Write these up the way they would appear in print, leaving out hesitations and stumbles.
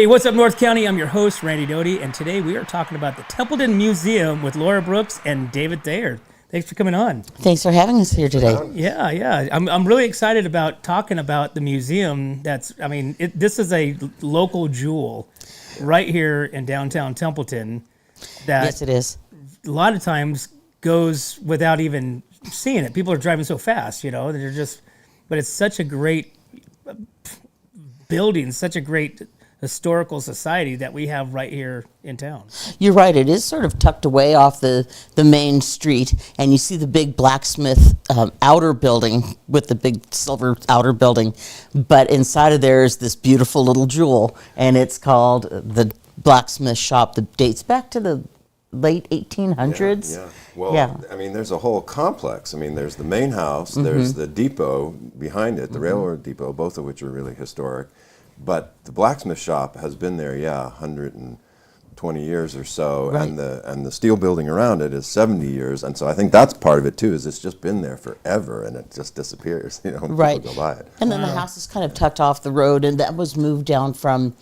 Hey, what's up, North County? I'm your host, Randy Doty, and today we are talking about the Templeton Museum with Laura Brooks and David Thayer. Thanks for coming on. Thanks for having us here today. Yeah. I'm really excited about talking about the museum. This is a local jewel right here in downtown Templeton that Yes, it is. a lot of times goes without even seeing it. People are driving so fast, but it's such a great building, such a great historical society that we have right here in town. You're right. It is sort of tucked away off the main street, and you see the big blacksmith outer building with the big silver outer building. But inside of there is this beautiful little jewel, and it's called the blacksmith shop that dates back to the late 1800s. Yeah. Well, I mean, there's a whole complex. I mean, there's the main house, there's the depot behind it, the railroad depot, both of which are really historic. But the blacksmith shop has been there, 120 years or so, Right. and the steel building around it is 70 years, and so I think that's part of it too. Is it's just been there forever, and it just disappears. When Right. people go by it. And then the house is kind of tucked off the road, and that was moved down from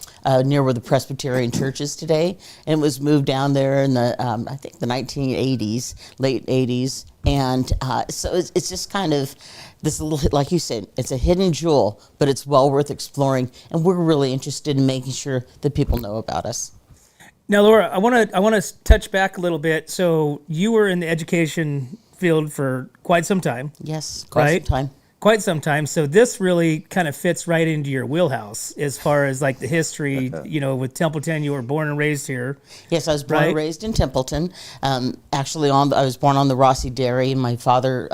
near where the Presbyterian Church is today. And it was moved down there in the, I think, the 1980s, late 80s. And so it's just kind of this little, like you said, it's a hidden jewel, but it's well worth exploring. And we're really interested in making sure that people know about us. Now, Laura, I want to touch back a little bit. So you were in the education field for quite some time. Yes, quite right? some time. Quite some time. So this really kind of fits right into your wheelhouse as far as like the history, with Templeton. You were born and raised here. Yes, I was born and raised in Templeton. Actually, I was born on the Rossi Dairy, and my father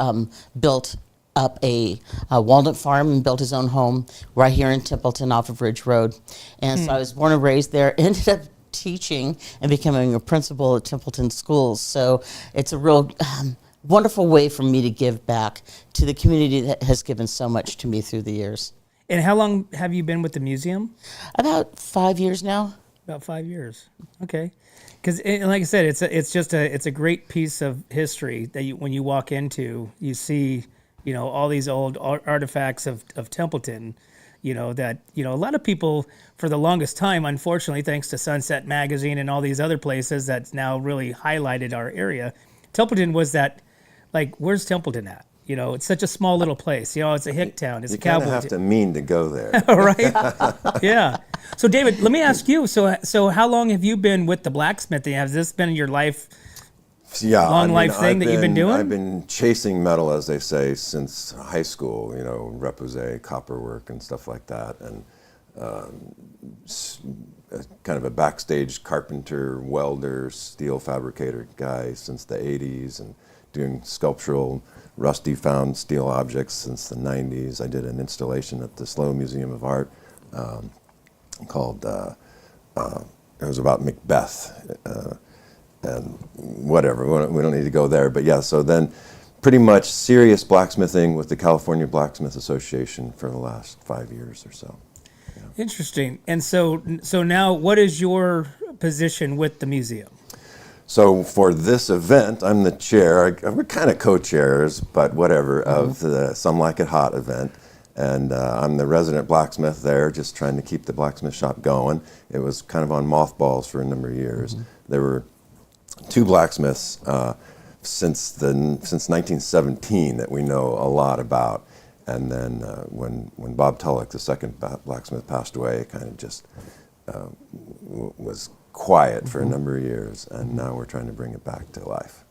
built up a walnut farm and built his own home right here in Templeton off of Ridge Road. And so I was born and raised there, ended up teaching and becoming a principal at Templeton schools. So it's a real wonderful way for me to give back to the community that has given so much to me through the years. And how long have you been with the museum? About 5 years now. About 5 years. Okay. Because, like I said, it's a great piece of history that when you walk into, you see, all these old artifacts of Templeton, that, a lot of people for the longest time, unfortunately, thanks to Sunset Magazine and all these other places that's now really highlighted our area, Templeton was that, like, where's Templeton at? It's such a small little place. It's a hick town. It's a cowboy. You kind of have to mean to go there. Right? Yeah. So, David, let me ask you. So how long have you been with the blacksmithing? Has this been your life? Life thing that you've been doing? I've been chasing metal, as they say, since high school. Repoussé, copper work, and stuff like that, and kind of a backstage carpenter, welder, steel fabricator guy since the 80s, and doing sculptural, rusty found steel objects since the 90s. I did an installation at the Slough Museum of Art called, it was about Macbeth, and whatever, we don't need to go there, but yeah, so then pretty much serious blacksmithing with the California Blacksmith Association for the last 5 years or so. Yeah. Interesting. And so now what is your position with the museum? So for this event, I'm the chair. We're kind of co-chairs, but whatever, of the Some Like It Hot event. And I'm the resident blacksmith there, just trying to keep the blacksmith shop going. It was kind of on mothballs for a number of years. There were 2 blacksmiths since 1917 that we know a lot about. And then when Bob Tulloch, the second blacksmith, passed away, it kind of just was quiet for a number of years, and now we're trying to bring it back to life.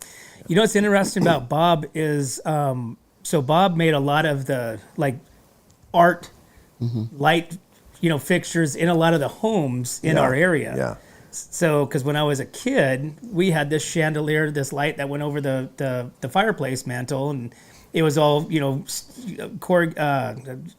What's interesting about Bob is, so Bob made a lot of the art, light, fixtures in a lot of the homes in our area. Yeah. So, because when I was a kid, we had this chandelier, this light that went over the fireplace mantle, and it was all,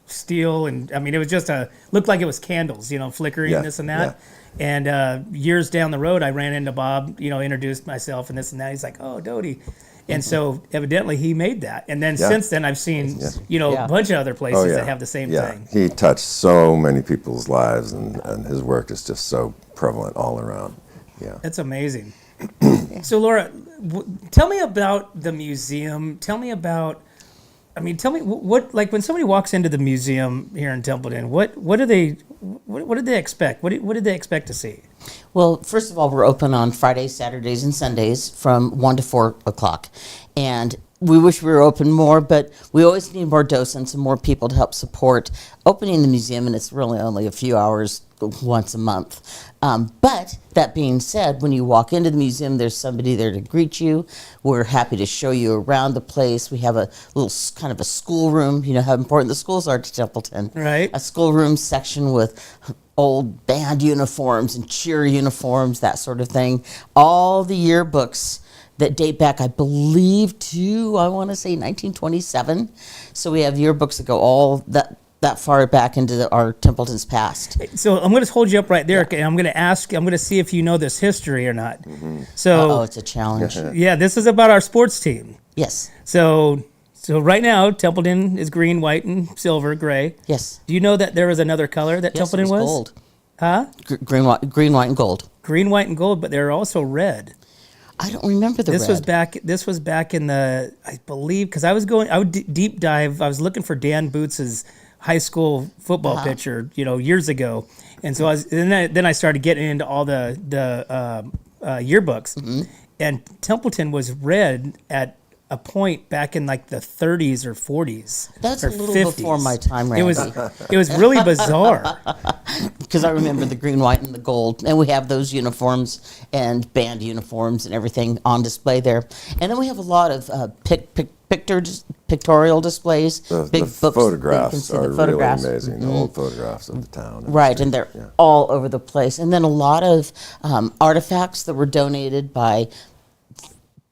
steel, and I mean, it was just looked like it was candles, flickering, this and that. Yeah. And years down the road, I ran into Bob, introduced myself and this and that. He's like, "Oh, Doty." And so evidently he made that. And then since then I've seen, a bunch of other places that have the same thing. He touched so many people's lives, and his work is just so prevalent all around. Yeah. That's amazing. So Laura, tell me about the museum. Tell me about I mean, tell me what like when somebody walks into the museum here in Templeton, what do they what did they expect? What did they expect to see? Well, first of all, we're open on Fridays, Saturdays, and Sundays from 1 to 4 o'clock. And we wish we were open more, but we always need more docents and more people to help support opening the museum, and it's really only a few hours once a month. But that being said, when you walk into the museum, there's somebody there to greet you. We're happy to show you around the place. We have a little kind of a schoolroom. You know how important the schools are to Templeton. Right. A schoolroom section with old band uniforms and cheer uniforms, that sort of thing. All the yearbooks that date back, I believe, to, I want to say 1927. So we have yearbooks that go all that far back into our Templeton's past. So I'm going to hold you up right there, and I'm going to see if you know this history or not. So, Oh, it's a challenge. yeah, this is about our sports team. Yes, So right now, Templeton is green, white, and silver, gray. yes. Do you know that there was another color that Yes, it Templeton was? gold. Huh? Green, white, and gold. Green, white, and gold, but they're also red. I don't remember the This red. was back in the, I believe, because I would deep dive. I was looking for Dan Boots's high school football picture, years ago, and so then I started getting into all the yearbooks, and Templeton was red at a point back in like the 30s or 40s. That's or a little 50s. before my time, Randy. It was really bizarre. Because I remember the green, white, and the gold. And we have those uniforms and band uniforms and everything on display there. And then we have a lot of pictorial displays, The big books. photographs that you are can see, the photographs. really amazing. The old photographs of the town. Right, and they're all over the place. And then a lot of artifacts that were donated by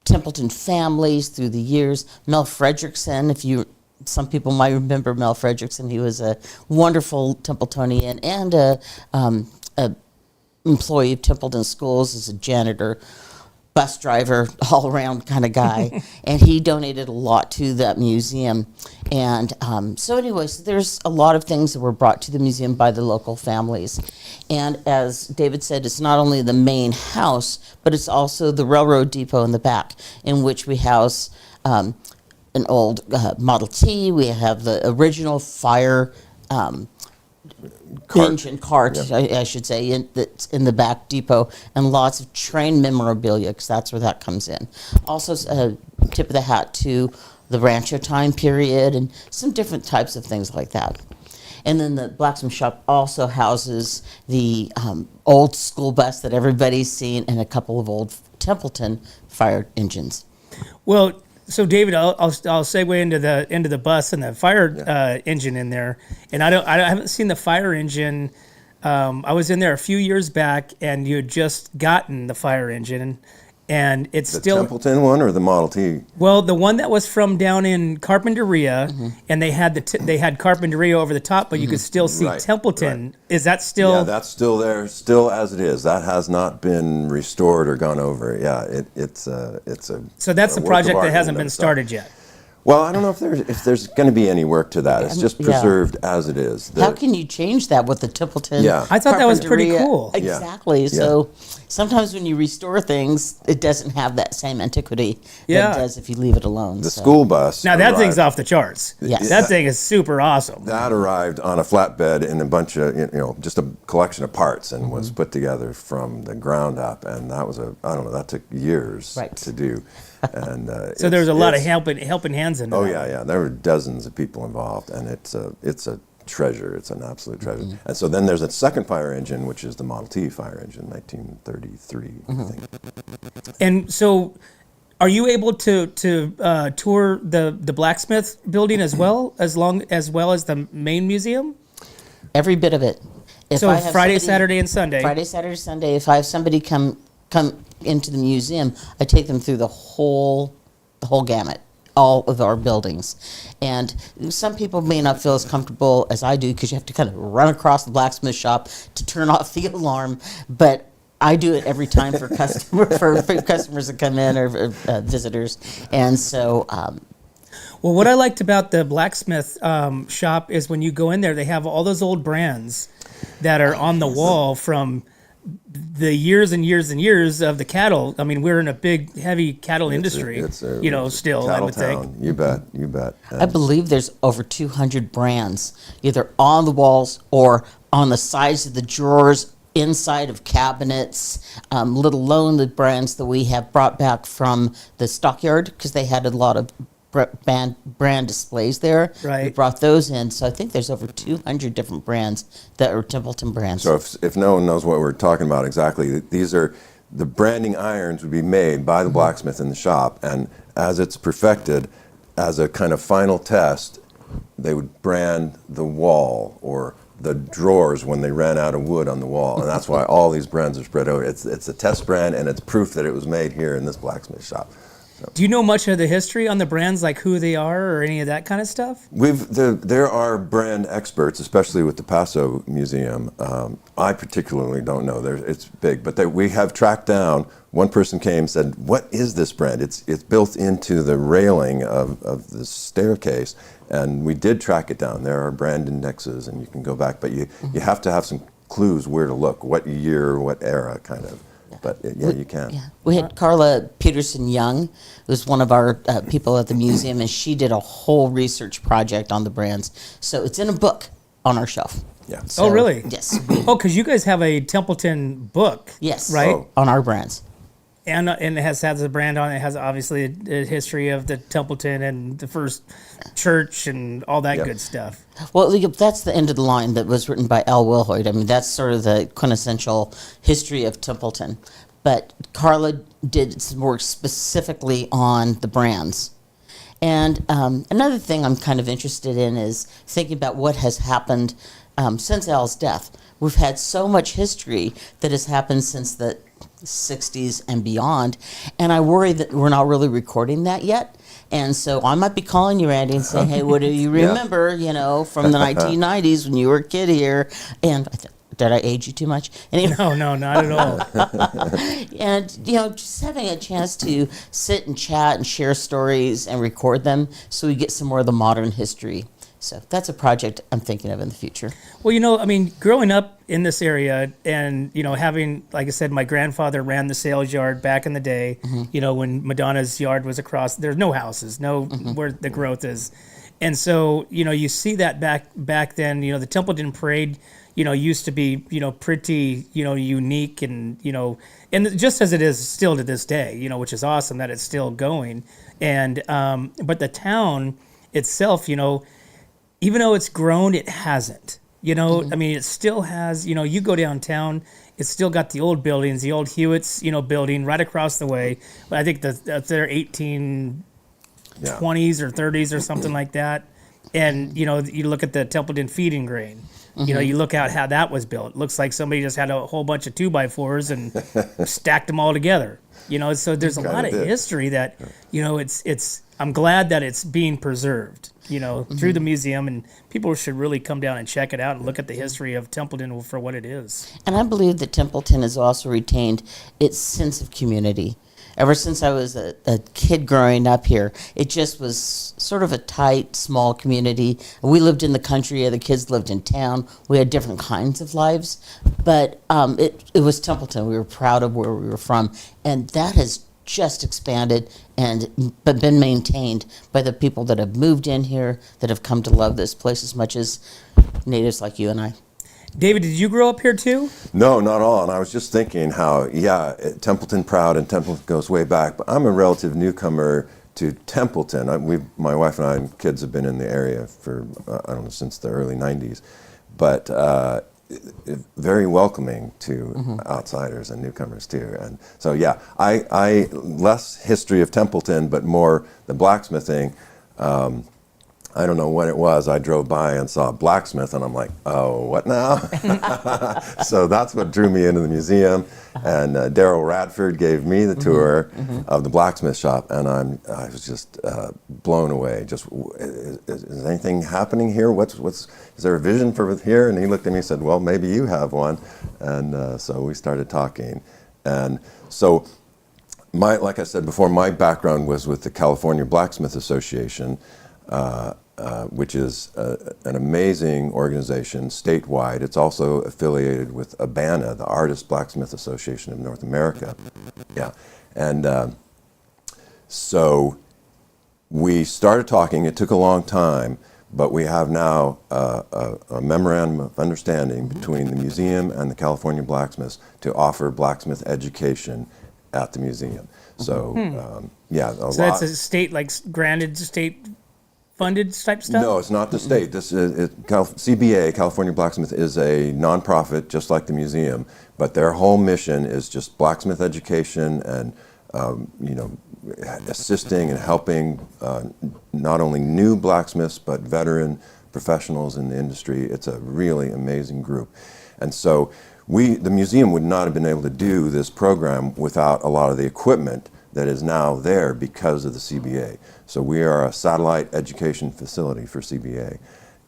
Templeton families through the years. Mel Fredrickson, some people might remember Mel Fredrickson. He was a wonderful Templetonian and a employee of Templeton Schools as a janitor, bus driver, all around kind of guy. And he donated a lot to that museum. And so anyways, there's a lot of things that were brought to the museum by the local families. And as David said, it's not only the main house, but it's also the railroad depot in the back, in which we house an old Model T. We have the original fire engine cart, I should say, that's in the back depot, and lots of train memorabilia, because that's where that comes in. Also, tip of the hat to the Rancho time period and some different types of things like that. And then the blacksmith shop also houses the old school bus that everybody's seen and a couple of old Templeton fire engines. Well, so David, I'll segue into the bus and the fire engine in there, and I haven't seen the fire engine. I was in there a few years back, and you had just gotten the fire engine, and it's The still Templeton one or the Model T? well, the one that was from down in Carpinteria, and they had they had Carpinteria over the top, but you could still see Right, Templeton. right. Is that still? Yeah, that's still there, still as it is. That has not been restored or gone over. Yeah, it's a. So that's a the work of project art that in hasn't and of been itself. started yet. Well, I don't know if there's going to be any work to that. It's just Yeah. preserved as it is. How can you change that with the Templeton? Yeah. I thought that was pretty Carpinteria? cool. Yeah. Exactly. Yeah. So sometimes when you restore things, it doesn't have that same antiquity Yeah. that it does if you leave it alone. The so. school bus. Now that arrived- thing's off the charts. Yes. That thing is super awesome. That arrived on a flatbed in a bunch of, just a collection of parts and was put together from the ground up. And that was that took years Right. to do. And So there's a lot of it's- helping hands in there. Oh yeah. There were dozens of people involved, and it's a treasure. It's an absolute treasure. And so then there's a second fire engine, which is the Model T fire engine, 1933, I think. And so, are you able to tour the blacksmith building as well as the main museum? Every bit of it. If So I have Friday, somebody- Saturday, and Sunday. Friday, Saturday, Sunday. If I have somebody come into the museum, I take them through the whole gamut, all of our buildings. And some people may not feel as comfortable as I do because you have to kind of run across the blacksmith shop to turn off the alarm. But I do it every time for customers that come in or visitors. And so, Well, what I liked about the blacksmith shop is when you go in there, they have all those old brands that are on the wall from the years and years and years of the cattle. I mean, we're in a big, heavy cattle industry. It's a Still, I cattle would town. think. You bet. You bet. I believe there's over 200 brands, either on the walls or on the sides of the drawers, inside of cabinets, let alone the brands that we have brought back from the stockyard, because they had a lot of brand displays there. Right. We brought those in, so I think there's over 200 different brands that are Templeton brands. So if no one knows what we're talking about exactly, these are the branding irons would be made by the blacksmith in the shop, and as it's perfected, as a kind of final test, they would brand the wall or the drawers when they ran out of wood on the wall, and that's why all these brands are spread out. It's a test brand, and it's proof that it was made here in this blacksmith shop. Do you know much of the history on the brands, like who they are or any of that kind of stuff? There are brand experts, especially with the Paso Museum. I particularly don't know. It's big, but we have tracked down. One person came and said, "What is this brand?" It's built into the railing of the staircase, and we did track it down. There are brand indexes, and you can go back, but you have to have some clues where to look, what year, what era, kind of. But you can. Yeah. We had Carla Peterson Young, who's one of our people at the museum, and she did a whole research project on the brands. So it's in a book on our shelf. Yeah. So, Oh, really? Yes. Oh, because you guys have a Templeton book. Yes. Right? Oh. On our brands. And it has a brand on it. It has obviously a history of the Templeton and the first church and all that Yep. good stuff. Well, that's the end of the line that was written by L. Willhoit. I mean, that's sort of the quintessential history of Templeton. But Carla did some work specifically on the brands. And another thing I'm kind of interested in is thinking about what has happened since Al's death. We've had so much history that has happened since the 60s and beyond, and I worry that we're not really recording that yet. And so I might be calling you, Randy, and saying, "Hey, what do you remember? From the 1990s when you were a kid here?" And did I age you too much? Anyway, No, not at all. and just having a chance to sit and chat and share stories and record them, so we get some more of the modern history. So that's a project I'm thinking of in the future. Well, I mean, growing up in this area and, having, like I said, my grandfather ran the sales yard back in the day, when Madonna's yard was across, there's no houses, where the growth is. And so, you see that back then, the Templeton Parade, used to be, pretty, unique and, and just as it is still to this day, which is awesome that it's still going. And, but the town itself, even though it's grown, it hasn't. I mean, it still has, you go downtown, it's still got the old buildings, the old Hewitt's, building right across the way. But I think that's their 1820s or 30s or something like that. And, you look at the Templeton feeding grain. You look at how that was built. It looks like somebody just had a whole bunch of 2x4s and stacked them all together. So there's a lot of history that, I'm glad that it's being preserved, through the museum, and people should really come down and check it out and look at the history of Templeton for what it is. And I believe that Templeton has also retained its sense of community. Ever since I was a kid growing up here, it just was sort of a tight, small community. We lived in the country, the kids lived in town. We had different kinds of lives, but it was Templeton. We were proud of where we were from, and that has just expanded but been maintained by the people that have moved in here, that have come to love this place as much as natives like you and I. David, did you grow up here too? No, not all. And I was just thinking how, Templeton proud, and Templeton goes way back. But I'm a relative newcomer to Templeton. My wife and I and kids have been in the area for, I don't know, since the early 90s. But very welcoming to outsiders and newcomers too. And so, I less history of Templeton, but more the blacksmithing. I don't know when it was, I drove by and saw a blacksmith, and I'm like, oh, what now? So that's what drew me into the museum. And Daryl Radford gave me the tour of the blacksmith shop, and I was just blown away. Just, is anything happening here? Is there a vision for here? And he looked at me and said, well, maybe you have one. And so we started talking. And so, like I said before, my background was with the California Blacksmith Association. which is an amazing organization statewide. It's also affiliated with ABANA, the Artist Blacksmith Association of North America. Yeah, and so we started talking. It took a long time, but we have now a memorandum of understanding between the museum and the California blacksmiths to offer blacksmith education at the museum. So, yeah, So that's a state, like granted state funded type stuff? No, it's not the state. This is CBA, California Blacksmith, is a nonprofit, just like the museum. But their whole mission is just blacksmith education and assisting and helping not only new blacksmiths but veteran professionals in the industry. It's a really amazing group, and so the museum would not have been able to do this program without a lot of the equipment that is now there because of the CBA. So we are a satellite education facility for CBA.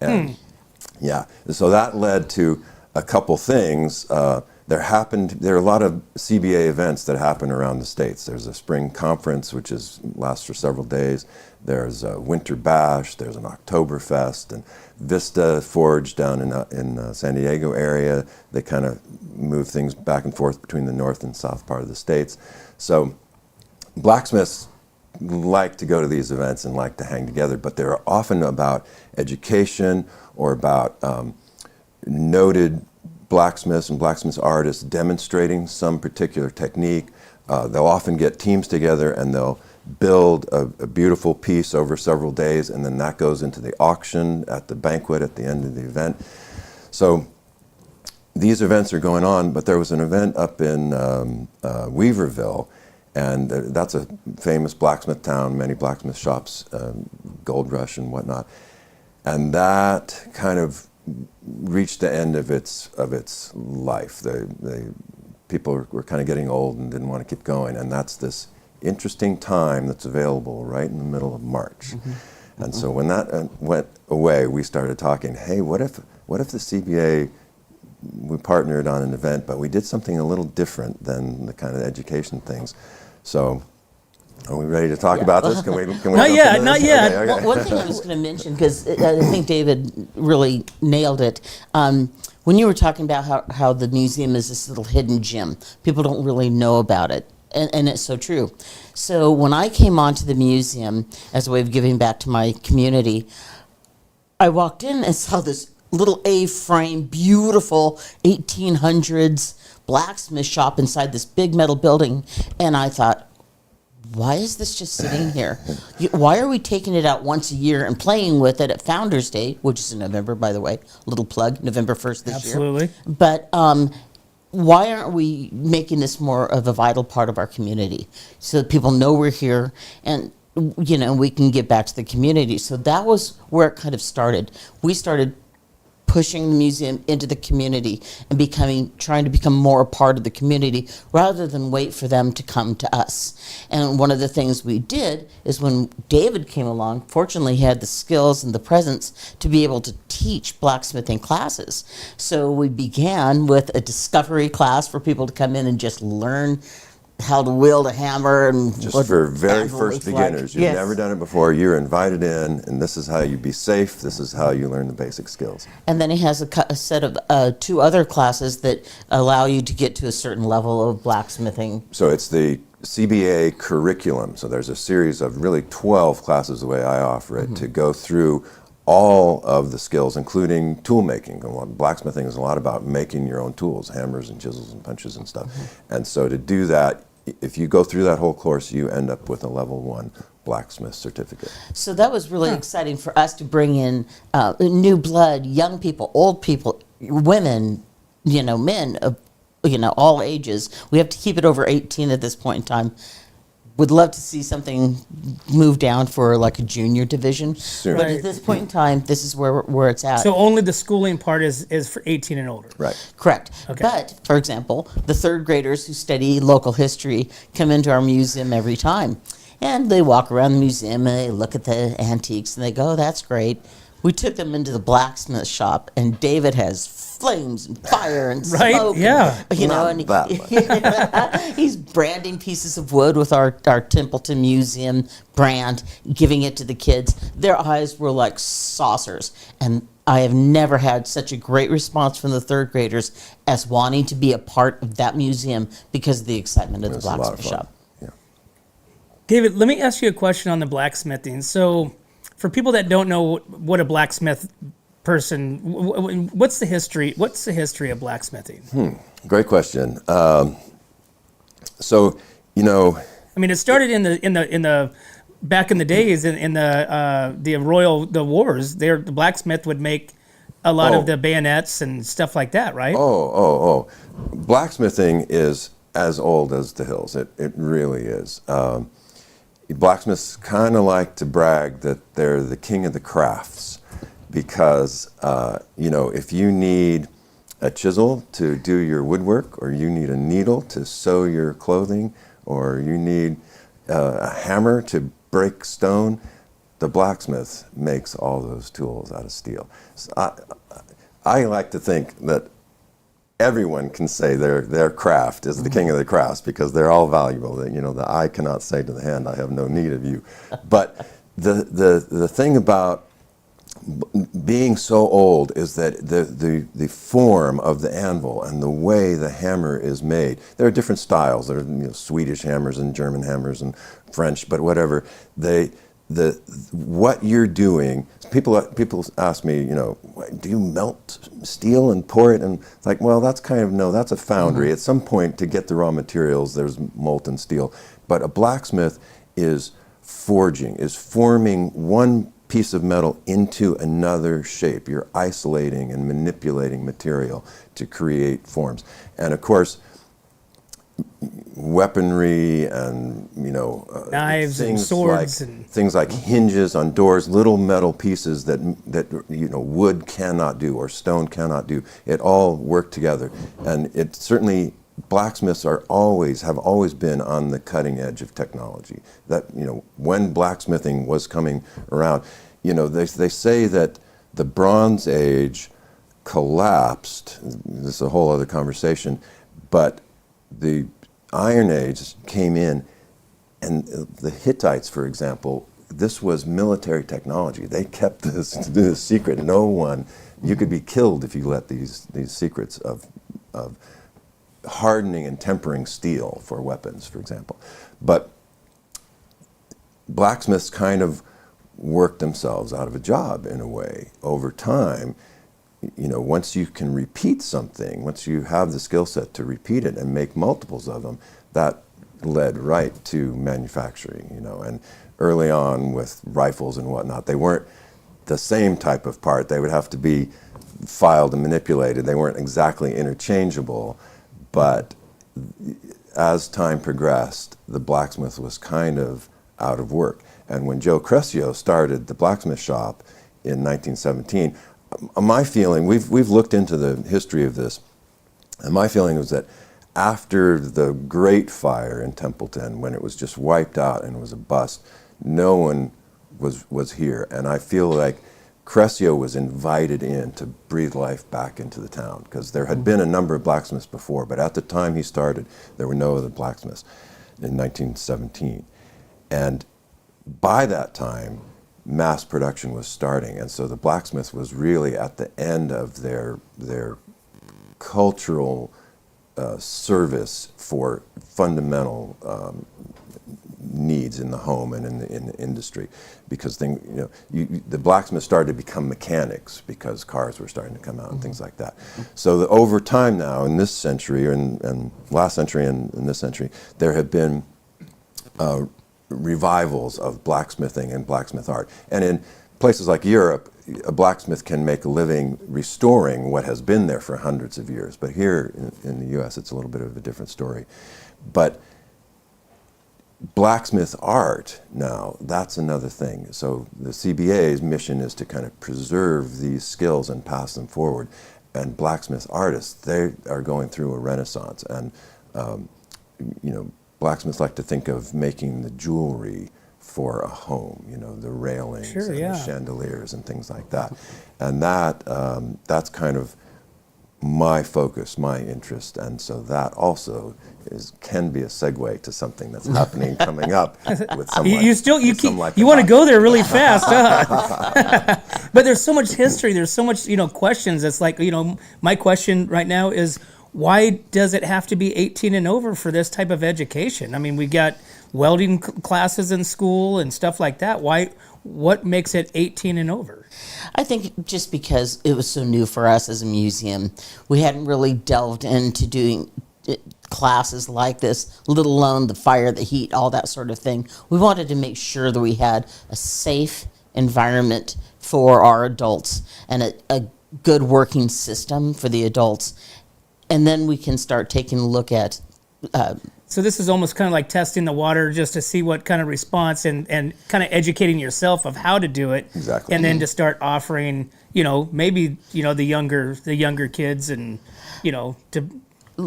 And yeah, so that led to a couple things. There are a lot of CBA events that happen around the states. There's a spring conference, which lasts for several days. There's a winter bash. There's an Oktoberfest, and Vista Forge down in San Diego area. They kind of move things back and forth between the north and south part of the states. So blacksmiths like to go to these events and like to hang together, but they're often about education or about noted blacksmiths and blacksmith artists demonstrating some particular technique. They'll often get teams together and they'll build a beautiful piece over several days, and then that goes into the auction at the banquet at the end of the event. So these events are going on, but there was an event up in Weaverville, and that's a famous blacksmith town, many blacksmith shops, Gold Rush and whatnot. And that kind of reached the end of its life. The people were kind of getting old and didn't want to keep going, and that's this interesting time that's available right in the middle of March. And so when that went away, we started talking, hey, what if the CBA, we partnered on an event, but we did something a little different than the kind of education things. So are we ready to talk about this? Can we Not yet, not yet. Okay, okay. One thing I was going to mention, because I think David really nailed it, when you were talking about how the museum is this little hidden gem, people don't really know about it, and it's so true. So when I came onto the museum as a way of giving back to my community, I walked in and saw this little A-frame, beautiful 1800s blacksmith shop inside this big metal building, and I thought, why is this just sitting here? Why are we taking it out once a year and playing with it at Founders Day, which is in November, by the way, little plug, November 1st this Absolutely. year. But why aren't we making this more of a vital part of our community so that people know we're here and we can give back to the community? So that was where it kind of started. We started pushing the museum into the community and trying to become more a part of the community rather than wait for them to come to us. And one of the things we did is when David came along, fortunately he had the skills and the presence to be able to teach blacksmithing classes. So we began with a discovery class for people to come in and just learn how to wield a hammer and Just for very first beginners. You've Yes. never done it before. You're invited in, and this is how you be safe. This is how you learn the basic skills. And then he has a set of 2 other classes that allow you to get to a certain level of blacksmithing. So it's the CBA curriculum. So there's a series of really 12 classes, the way I offer it, to go through all of the skills, including tool making. Blacksmithing is a lot about making your own tools, hammers and chisels and punches and stuff. And so to do that, if you go through that whole course, you end up with a level 1 blacksmith certificate. So that was really exciting for us to bring in new blood, young people, old people, women, men of all ages. We have to keep it over 18 at this point in time. Would love to see something move down for like a junior division. Soon. But at this point in time, this is where it's at. So only the schooling part is for 18 and older. Right. Correct. Okay. But, for example, the 3rd graders who study local history come into our museum every time. And they walk around the museum and they look at the antiques and they go, oh, that's great. We took them into the blacksmith shop, and David has flames and fire and Right, smoke. yeah. And, you know, Not and that he's branding pieces of wood with our Templeton Museum brand, giving it to the kids. Their eyes were like saucers, and I have never had such a great response from the third graders as wanting to be a part of that museum because of the excitement of the It's a lot of blacksmith fun. shop. Yeah. David, let me ask you a question on the blacksmithing. So, for people that don't know what a blacksmith person, what's the history? What's the history of blacksmithing? Great question. So, you know, I mean, it started in the back in the days in the wars. There, the blacksmith would make a lot Oh. of the bayonets and stuff like that, right? oh. Blacksmithing is as old as the hills. It really is. Blacksmiths kind of like to brag that they're the king of the crafts because, you know, if you need a chisel to do your woodwork, or you need a needle to sew your clothing, or you need a hammer to break stone, the blacksmith makes all those tools out of steel. So I like to think that everyone can say their craft is the king of the crafts because they're all valuable. That, you know, the eye cannot say to the hand, I have no need of you. But the thing about being so old is that the form of the anvil and the way the hammer is made, there are different styles. There are, you know, Swedish hammers and German hammers and French, but whatever. What you're doing, people ask me, you know, do you melt steel and pour it? And it's like, well, that's that's a foundry. At some point, to get the raw materials, there's molten steel. But a blacksmith is forging, is forming one piece of metal into another shape. You're isolating and manipulating material to create forms. And of course, weaponry and, you know, Knives and things swords like, and- things like hinges on doors, little metal pieces that you know, wood cannot do or stone cannot do. It all worked together, and it certainly, blacksmiths have always been on the cutting edge of technology. That, you know, when blacksmithing was coming around, you know, they say that the Bronze Age collapsed. This is a whole other conversation, but the Iron Age came in, and the Hittites, for example, this was military technology. They kept this secret. You could be killed if you let these secrets of hardening and tempering steel for weapons, for example. But blacksmiths kind of worked themselves out of a job in a way over time. You know, once you can repeat something, once you have the skill set to repeat it and make multiples of them, that led right to manufacturing, you know. And early on with rifles and whatnot, they weren't the same type of part. They would have to be filed and manipulated. They weren't exactly interchangeable, but as time progressed, the blacksmith was kind of out of work. And when Joe Crescio started the blacksmith shop in 1917, my feeling, we've looked into the history of this, and my feeling was that after the Great Fire in Templeton, when it was just wiped out and it was a bust, no one was here. And I feel like Crescio was invited in to breathe life back into the town, because there had been a number of blacksmiths before, but at the time he started, there were no other blacksmiths in 1917. And by that time, mass production was starting, and so the blacksmith was really at the end of their cultural service for fundamental needs in the home and in the industry, because the blacksmiths started to become mechanics because cars were starting to come out and things like that. So over time now, in this century and last century and in this century, there have been revivals of blacksmithing and blacksmith art. And in places like Europe, a blacksmith can make a living restoring what has been there for hundreds of years. But here in the US, it's a little bit of a different story. But blacksmith art now, that's another thing. So the CBA's mission is to kind of preserve these skills and pass them forward. And blacksmith artists, they are going through a renaissance. And, blacksmiths like to think of making the jewelry for a home, the railings Sure, and yeah. the chandeliers and things like that. And that's kind of my focus, my interest, and so that also can be a segue to something that's happening coming up with some You still you with some keep like you a want to hot- go there really fast, huh? But there's so much history. There's so much questions. It's like my question right now is, why does it have to be 18 and over for this type of education? I mean, we got welding classes in school and stuff like that. Why? What makes it 18 and over? I think just because it was so new for us as a museum, we hadn't really delved into doing classes like this, let alone the fire, the heat, all that sort of thing. We wanted to make sure that we had a safe environment for our adults and a good working system for the adults. And then we can start taking a look at So this is almost kind of like testing the water just to see what kind of response and kind of educating yourself of how to do it. Exactly. And then to start offering, maybe, the younger kids and, to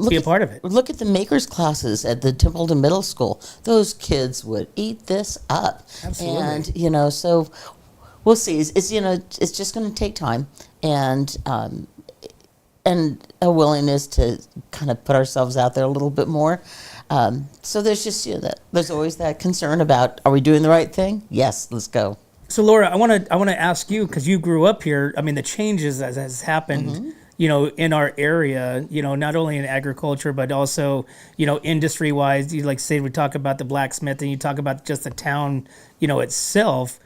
be a part of it. Look at the makers classes at the Templeton Middle School. Those kids would eat this up. Absolutely. And, so we'll see. It's just going to take time and a willingness to kind of put ourselves out there a little bit more. So there's just, there's always that concern about, are we doing the right thing? Yes, let's go. So Laura, I want to ask you, because you grew up here. I mean, the changes that has happened, in our area, not only in agriculture but also, industry wise. You like say we talk about the blacksmith, and you talk about just the town, itself.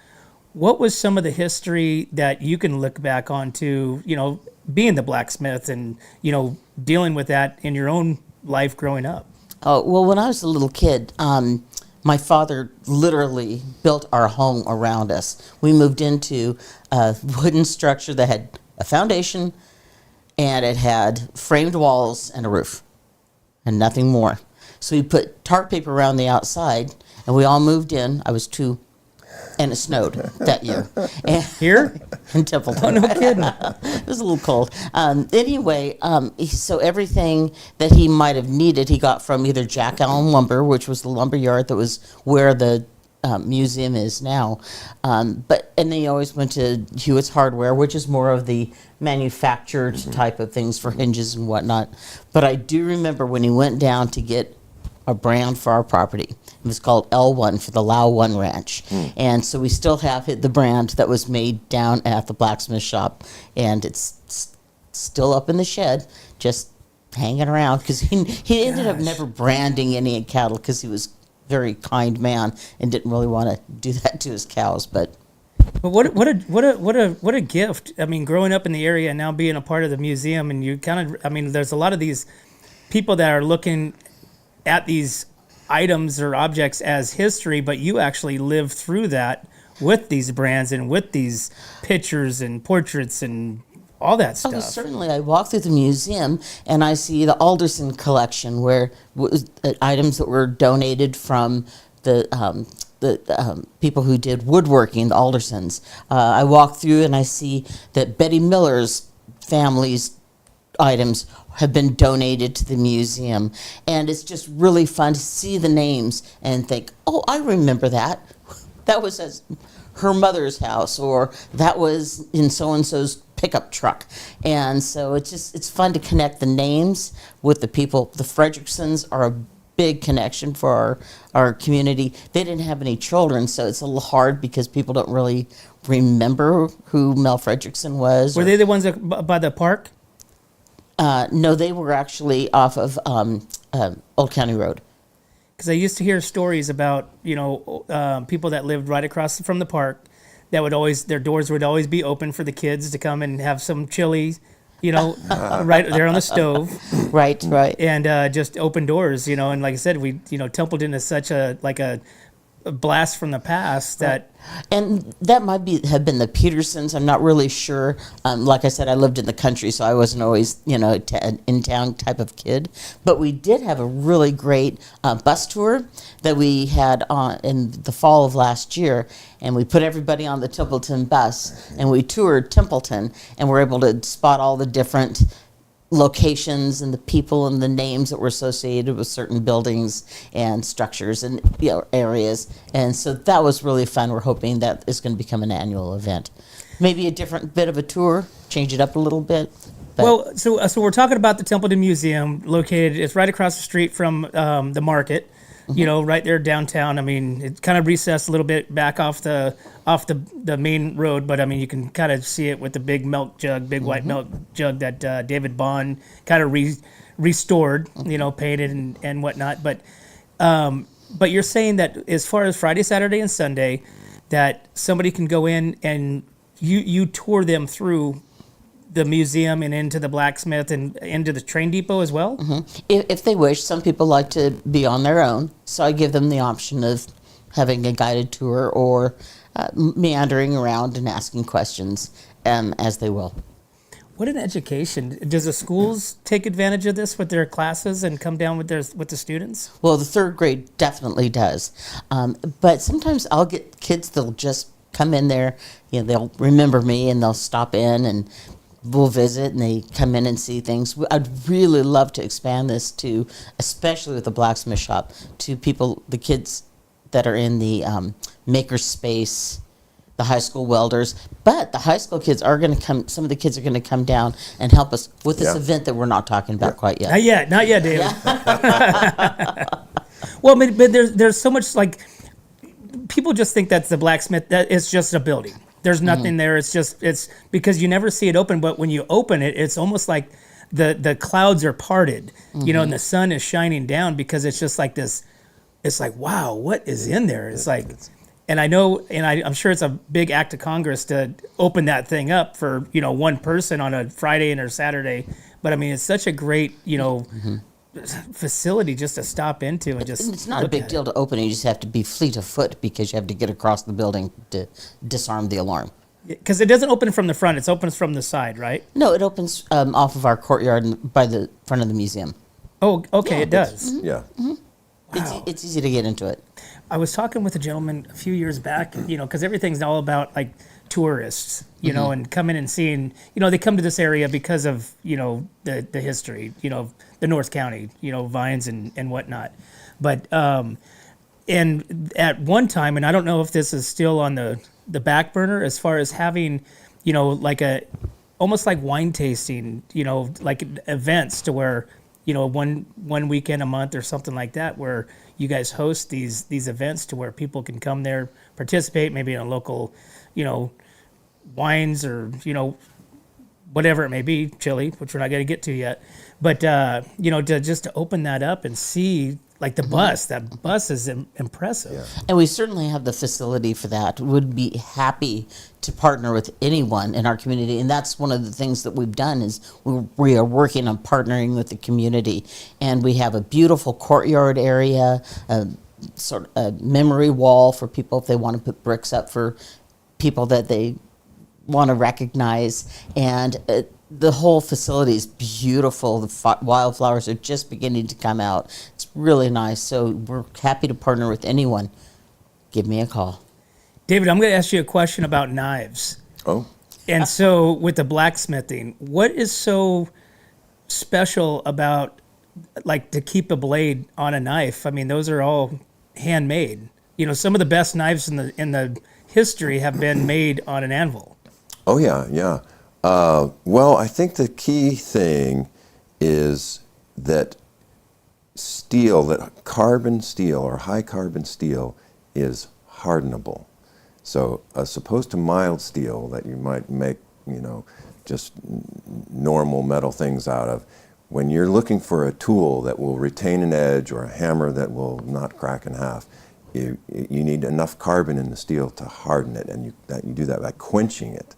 What was some of the history that you can look back onto, being the blacksmith and dealing with that in your own life growing up? Oh, well, when I was a little kid, my father literally built our home around us. We moved into a wooden structure that had a foundation, and it had framed walls and a roof, and nothing more. So we put tarp paper around the outside, and we all moved in. I was 2, and it snowed that year. And Here? in Templeton. Oh, no kidding. It was a little cold. Anyway, so everything that he might have needed, he got from either Jack Allen Lumber, which was the lumber yard that was where the museum is now. And then he always went to Hewitt's Hardware, which is more of the manufactured type of things for hinges and whatnot. But I do remember when he went down to get a brand for our property. It was called L1 for the Lao 1 Ranch. And so we still have the brand that was made down at the blacksmith shop, and it's still up in the shed, just hanging around, because he ended up never branding any cattle because he was a very kind man and didn't really want to do that to his cows. But what a gift. I mean, growing up in the area and now being a part of the museum, and you kind of, I mean, there's a lot of these people that are looking at these items or objects as history, but you actually live through that with these brands and with these pictures and portraits and all that stuff. Oh, certainly. I walk through the museum and I see the Alderson collection, where items that were donated from the people who did woodworking, the Aldersons. I walk through and I see that Betty Miller's family's items have been donated to the museum, and it's just really fun to see the names and think, oh, I remember that. That was at her mother's house, or that was in so-and-so's pickup truck. And so it's fun to connect the names with the people. The Fredericksons are a big connection for our community. They didn't have any children, so it's a little hard because people don't really remember who Mel Frederickson was. Were they the ones that, by the park? No, they were actually off of Old County Road. Because I used to hear stories about, people that lived right across from the park that would always, their doors would always be open for the kids to come and have some chili, right there on the stove. Right. And just open doors, and like I said, Templeton is such a blast from the past that. And that might have been the Petersons. I'm not really sure. Like I said, I lived in the country, so I wasn't always, in town type of kid. But we did have a really great bus tour that we had in the fall of last year, and we put everybody on the Templeton bus, and we toured Templeton, and were able to spot all the different locations and the people and the names that were associated with certain buildings and structures and areas. And so that was really fun. We're hoping that is going to become an annual event. Maybe a different bit of a tour, change it up a little bit. But Well, so we're talking about the Templeton Museum, located. It's right across the street from the market. Right there downtown. I mean, it's kind of recessed a little bit back off the main road, but I mean, you can kind of see it with the big milk jug, big white milk jug that David Bond kind of restored, painted and whatnot. But you're saying that as far as Friday, Saturday, and Sunday, that somebody can go in and you tour them through the museum and into the blacksmith and into the train depot as well? if they wish, some people like to be on their own, so I give them the option of having a guided tour or meandering around and asking questions as they will. What an education. Does the schools take advantage of this with their classes and come down with the students? Well, the third grade definitely does. But sometimes I'll get kids that'll just come in there, they'll remember me and they'll stop in and we'll visit and they come in and see things. I'd really love to expand this to, especially with the blacksmith shop, to people, the kids that are in the maker space, the high school welders. But the high school kids are going to come, some of the kids are going to come down and help us with this event that we're not talking about quite yet. Not yet, David. Well, but there's so much, like, people just think that's the blacksmith, that it's just a building. There's nothing there. It's because you never see it open, but when you open it, it's almost like the clouds are parted, and the sun is shining down, because it's just like this. It's like, wow, what is in there? It's like, and I know, and I'm sure it's a big act of Congress to open that thing up for, one person on a Friday and or Saturday. But I mean, it's such a great, facility just to stop into and just. It's not a big deal to open it. You just have to be fleet of foot because you have to get across the building to disarm the alarm. Because it doesn't open from the front; it opens from the side, right? No, it opens off of our courtyard and by the front of the museum. Oh, okay, it does. Yeah. Wow. It's easy to get into it. I was talking with a gentleman a few years back, because everything's all about like tourists, and coming and seeing, they come to this area because of, the history, the North County, vines and whatnot. But, and at one time, and I don't know if this is still on the back burner as far as having, like almost like wine tasting, like events to where, one weekend a month or something like that, where you guys host these events to where people can come there, participate, maybe in a local, wines or, whatever it may be, chili, which we're not going to get to yet. But, to open that up and see, like that bus is impressive. Yeah. And we certainly have the facility for that. Would be happy to partner with anyone in our community. And that's one of the things that we've done is we are working on partnering with the community. And we have a beautiful courtyard area, sort of a memory wall for people if they want to put bricks up for people that they want to recognize. And the whole facility is beautiful. The wildflowers are just beginning to come out. It's really nice. So we're happy to partner with anyone. Give me a call. David, I'm going to ask you a question about knives. Oh. And so with the blacksmithing, what is so special about, like, to keep a blade on a knife? I mean, those are all handmade. Some of the best knives in the history have been made on an anvil. Oh, yeah. Well, I think the key thing is that carbon steel or high carbon steel is hardenable. So as opposed to mild steel that you might make, just normal metal things out of, when you're looking for a tool that will retain an edge or a hammer that will not crack in half, you need enough carbon in the steel to harden it, and you do that by quenching it.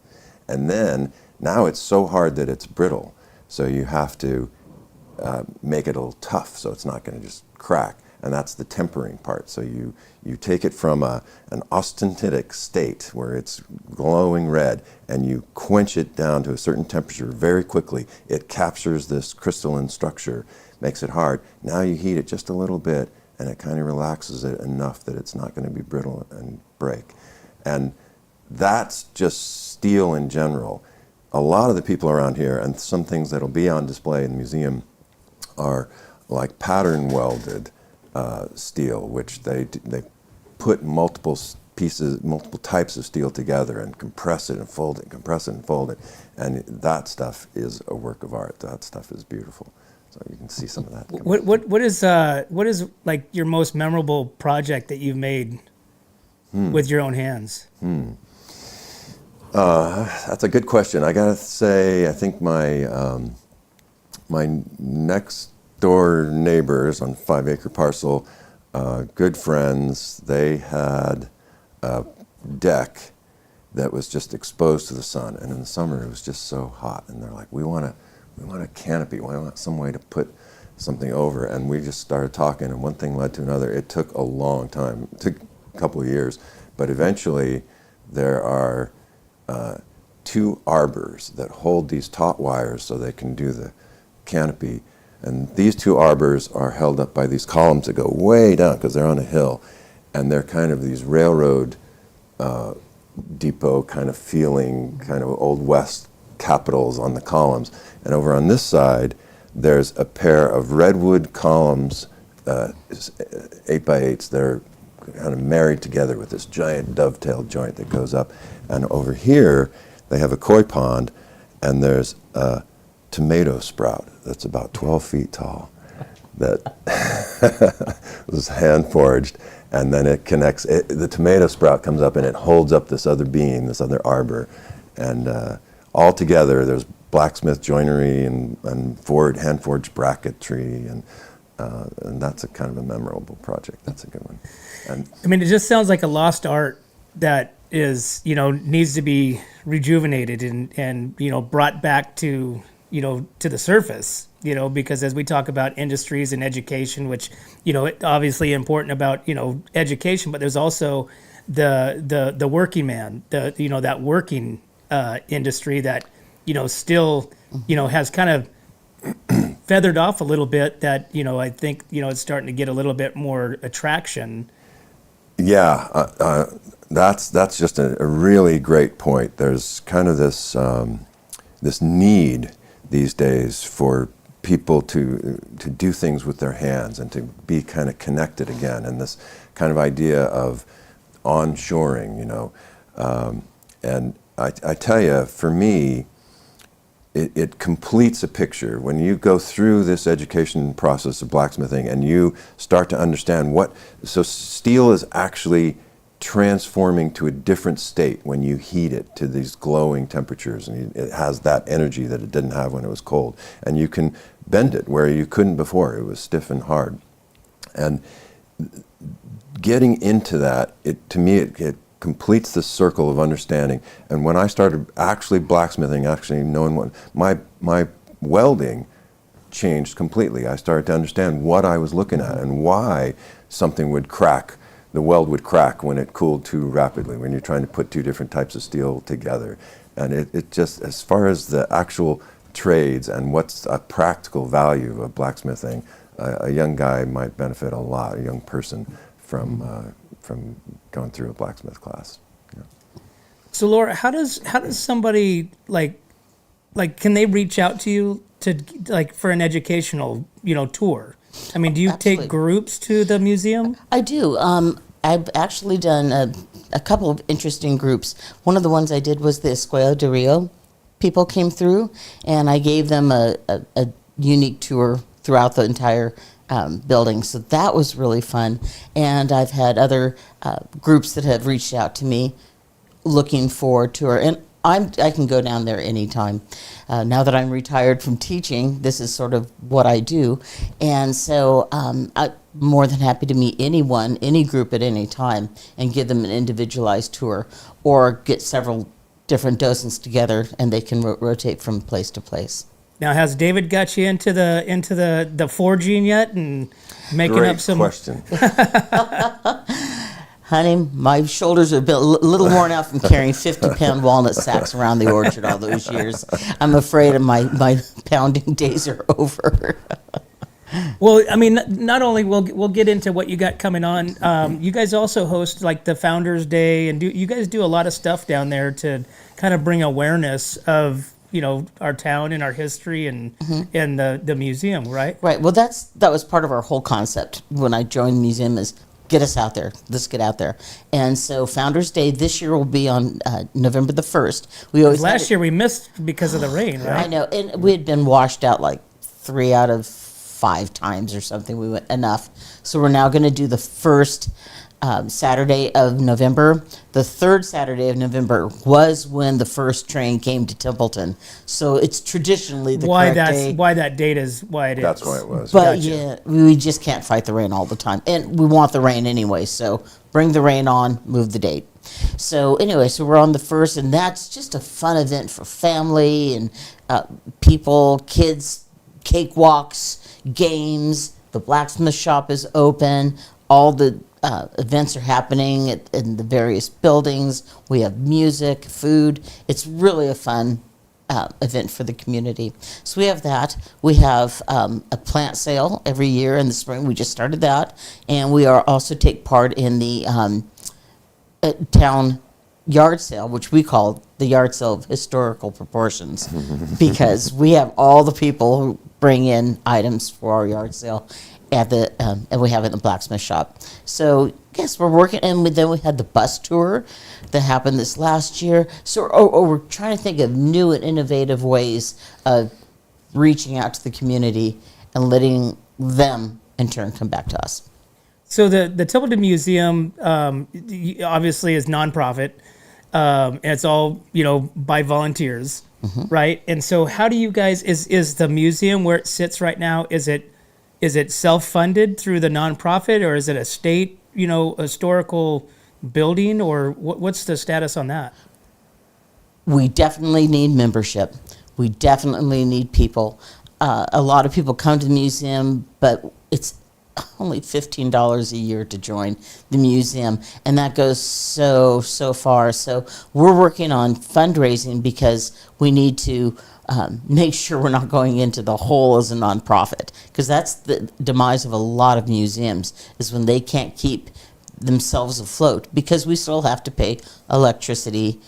And then now it's so hard that it's brittle, so you have to make it a little tough so it's not going to just crack. And that's the tempering part. So you take it from an austenitic state where it's glowing red, and you quench it down to a certain temperature very quickly. It captures this crystalline structure, makes it hard. Now you heat it just a little bit, and it kind of relaxes it enough that it's not going to be brittle and break. And that's just steel in general. a lot of the people around here, and some things that'll be on display in the museum, are like pattern welded steel, which they put multiple pieces, multiple types of steel together and compress it and fold it, compress it and fold it, and that stuff is a work of art. That stuff is beautiful. So you can see some of that. What is like your most memorable project that you've made with your own hands? That's a good question. I gotta say, I think my my next door neighbors on 5-acre parcel, good friends, they had a deck that was just exposed to the sun, and in the summer it was just so hot, and they're like, we want a canopy, we want some way to put something over, and we just started talking, and one thing led to another. It took a long time, it took a couple of years, but eventually there are 2 arbors that hold these taut wires so they can do the canopy, and these 2 arbors are held up by these columns that go way down because they're on a hill, and they're kind of these railroad depot kind of feeling, kind of Old West capitals on the columns. And over on this side, there's a pair of redwood columns, 8x8s. They're kind of married together with this giant dovetail joint that goes up. And over here, they have a koi pond, and there's a tomato sprout that's about 12 feet tall that was hand forged. And then it connects, the tomato sprout comes up and it holds up this other beam, this other arbor. And all together, there's blacksmith joinery and hand-forged bracketry. And that's a kind of a memorable project. That's a good one. And I mean, it just sounds like a lost art that is, needs to be rejuvenated and brought back to the surface, because as we talk about industries and education, which, obviously important about, education, but there's also the working man, that working industry that, still, has kind of feathered off a little bit, that, I think, it's starting to get a little bit more attraction. Yeah, that's just a really great point. There's kind of this this need these days for people to do things with their hands and to be kind of connected again, and this kind of idea of onshoring, and I tell you, for me, it completes a picture. When you go through this education process of blacksmithing and you start to understand so steel is actually transforming to a different state when you heat it to these glowing temperatures, and it has that energy that it didn't have when it was cold, and you can bend it where you couldn't before. It was stiff and hard. And getting into that, to me it completes the circle of understanding. And when I started actually blacksmithing, actually knowing what my welding changed completely. I started to understand what I was looking at and why something would crack. The weld would crack when it cooled too rapidly, when you're trying to put 2 different types of steel together. And it just, as far as the actual trades and what's a practical value of blacksmithing, a young guy might benefit a lot, a young person, from going through a blacksmith class. So Laura, how does somebody like can they reach out to you for an educational, tour? I mean, do you take groups to the museum? I do. I've actually done a couple of interesting groups. One of the ones I did was the Escuela de Rio. People came through, and I gave them a unique tour throughout the entire building. So that was really fun. And I've had other groups that have reached out to me looking for a tour. And I can go down there anytime. Now that I'm retired from teaching, this is sort of what I do. And so I'm more than happy to meet anyone, any group at any time, and give them an individualized tour, or get several different docents together, and they can rotate from place to place. Now, has David got you into the forging yet and making Great up some? question. Honey, my shoulders are a little worn out from carrying 50-pound walnut sacks around the orchard all those years. I'm afraid my pounding days are over. Well, I mean, not only we'll get into what you got coming on. You guys also host like the Founders Day, and you guys do a lot of stuff down there to kind of bring awareness of our town and our history and the museum, right? Right. Well, that was part of our whole concept when I joined the museum is get us out there. Let's get out there. And so Founders Day this year will be on November the 1st. We always Last year we missed because of the rain, right? I know, and we had been washed out like 3 out of 5 times or something. We went enough. So we're now going to do the first Saturday of November. The third Saturday of November was when the first train came to Templeton. So it's traditionally the correct day. Why that date is why it is. That's why it was. But yeah, we just can't fight the rain all the time. And we want the rain anyway. So bring the rain on, move the date. So anyway, so we're on the 1st, and that's just a fun event for family and people, kids, cakewalks, games. The blacksmith shop is open. All the events are happening in the various buildings. We have music, food. It's really a fun event for the community. So we have that. We have a plant sale every year in the spring. We just started that. And we are also take part in the town yard sale, which we call the yard sale of historical proportions, because we have all the people who bring in items for our yard sale at the and we have it in the blacksmith shop. So yes, we're working, and then we had the bus tour that happened this last year. So we're trying to think of new and innovative ways of reaching out to the community and letting them in turn come back to us. So the Templeton Museum obviously is nonprofit, and it's all by volunteers, right? And so how do you guys is the museum where it sits right now? Is it self-funded through the nonprofit, or is it a state historical building, or what's the status on that? We definitely need membership. We definitely need people. A lot of people come to the museum, but it's only $15 a year to join the museum, and that goes so far. So we're working on fundraising because we need to make sure we're not going into the hole as a nonprofit, because that's the demise of a lot of museums, is when they can't keep themselves afloat, because we still have to pay electricity,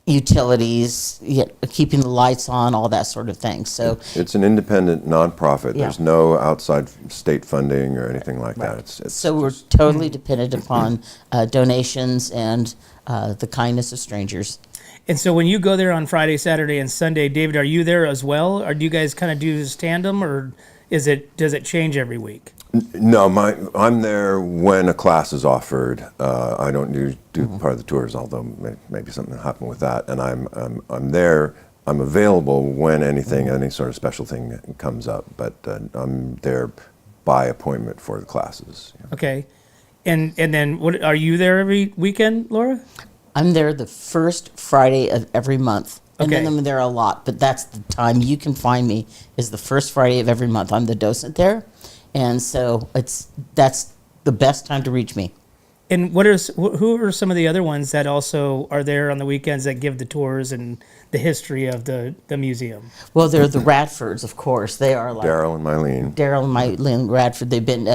utilities, keeping the lights on, all that sort of thing. So it's an independent nonprofit. Yeah. There's no outside state funding or anything like that. It's so we're totally dependent upon donations and the kindness of strangers. And so when you go there on Friday, Saturday, and Sunday, David, are you there as well? Or do you guys kind of do this tandem, or does it change every week? No, I'm there when a class is offered. I don't do part of the tours, although maybe something will happen with that. And I'm there. I'm available when any sort of special thing comes up. But I'm there by appointment for the classes. Okay, and then what are you there every weekend, Laura? I'm there the first Friday of every month. And Okay. then I'm there a lot, but that's the time you can find me, is the first Friday of every month. I'm the docent there. And so that's the best time to reach me. And who are some of the other ones that also are there on the weekends that give the tours and the history of the museum? Well, they're the Radfords, of course. They are like Daryl and Mylene. Daryl and Mylene Radford. They've been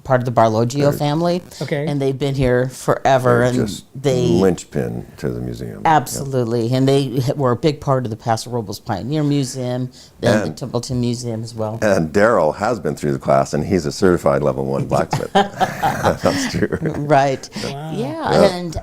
part of the Barlogio family. Okay. And they've been here forever. They're And just they linchpin to the museum. absolutely, and they were a big part of the Paso Robles Pioneer Museum, then the And- Templeton Museum as well. And Daryl has been through the class, and he's a certified level 1 blacksmith. That's true. Right. Yeah. And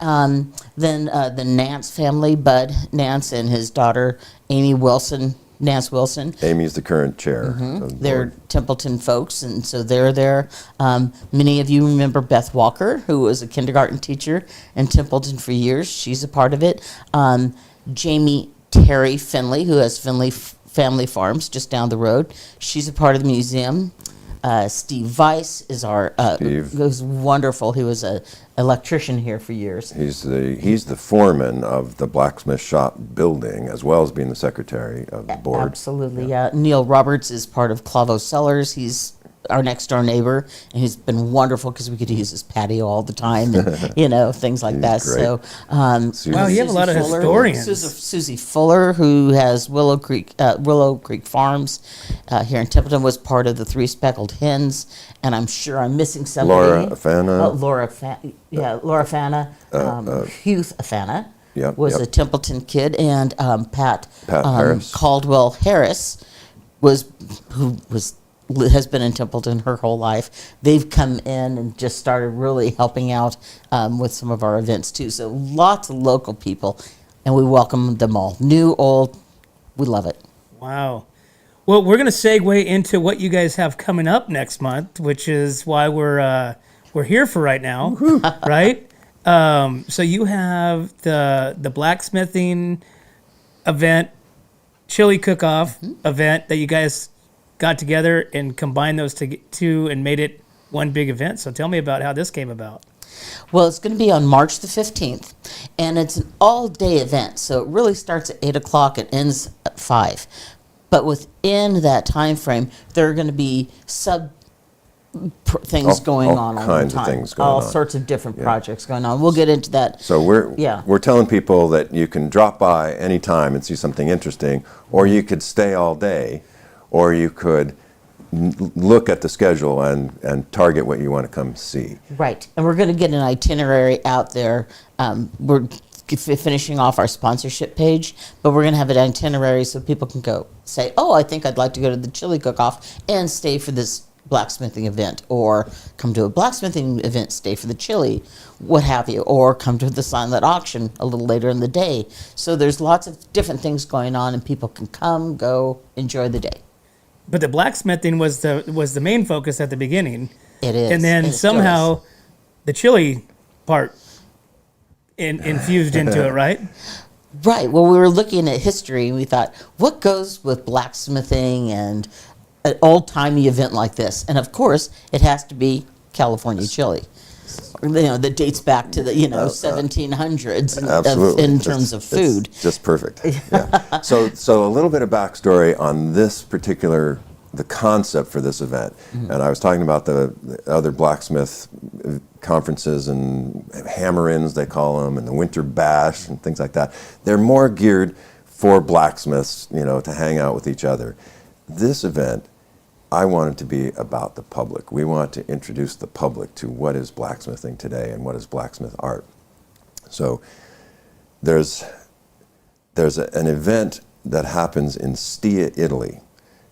then the Nance family, Bud Nance and his daughter Amy Wilson, Nance Wilson. Amy's the current chair. of the They're board. Templeton folks, and so they're there. Many of you remember Beth Walker, who was a kindergarten teacher in Templeton for years. She's a part of it. Jamie Terry Finley, who has Finley Family Farms just down the road. She's a part of the museum. Steve Weiss is our Steve. who's wonderful. He was an electrician here for years. He's the foreman of the blacksmith shop building, as well as being the secretary of the board. Absolutely, yeah. Neil Roberts is part of Clavo Cellars. He's our next door neighbor, and he's been wonderful because we could use his patio all the time, and things like He's that. great. So, Susan- Wow, you have a lot of Fuller- historians. Susie Fuller, who has Willow Creek Farms here in Templeton, was part of the Three Speckled Hens, and I'm sure I'm missing somebody. Laura Afana. Laura Fana, Hugh Afana. Yep, was yep. a Templeton kid, and Pat Harris. Caldwell Harris has been in Templeton her whole life. They've come in and just started really helping out with some of our events too. So lots of local people, and we welcome them all, new, old. We love it. Wow. Well, we're going to segue into what you guys have coming up next month, which is why we're here for right now, right? So you have the blacksmithing event, Chili Cook-Off event that you guys got together and combined those two and made it one big event. So tell me about how this came about. Well, it's going to be on March the 15th, and it's an all-day event. So it really starts at 8 o'clock and ends at 5. But within that time frame, there are going to be things going on all kinds the of time. things going all on. sorts of different projects going on. We'll get into that. So Yeah. we're telling people that you can drop by anytime and see something interesting, or you could stay all day, or you could look at the schedule and target what you want to come see. Right. And we're going to get an itinerary out there. We're finishing off our sponsorship page, but we're going to have an itinerary so people can go say, oh, I think I'd like to go to the Chili Cook-Off and stay for this blacksmithing event, or come to a blacksmithing event, stay for the chili, what have you, or come to the silent auction a little later in the day. So there's lots of different things going on, and people can come, go, enjoy the day. But the blacksmithing was the main focus at the beginning. It is. And then It still somehow is. the chili part infused into it, right? Right. Well, we were looking at history, and we thought, what goes with blacksmithing and an old-timey event like this? And of course, it has to be California chili. That dates back to the 1700s Absolutely. in terms of food. It's just perfect. Yeah. So a little bit of backstory on the concept for this event. And I was talking about the other blacksmith conferences and hammer-ins, they call them, and the winter bash and things like that. They're more geared for blacksmiths, to hang out with each other. This event, I want it to be about the public. We want to introduce the public to what is blacksmithing today and what is blacksmith art. So there's an event that happens in Stia, Italy.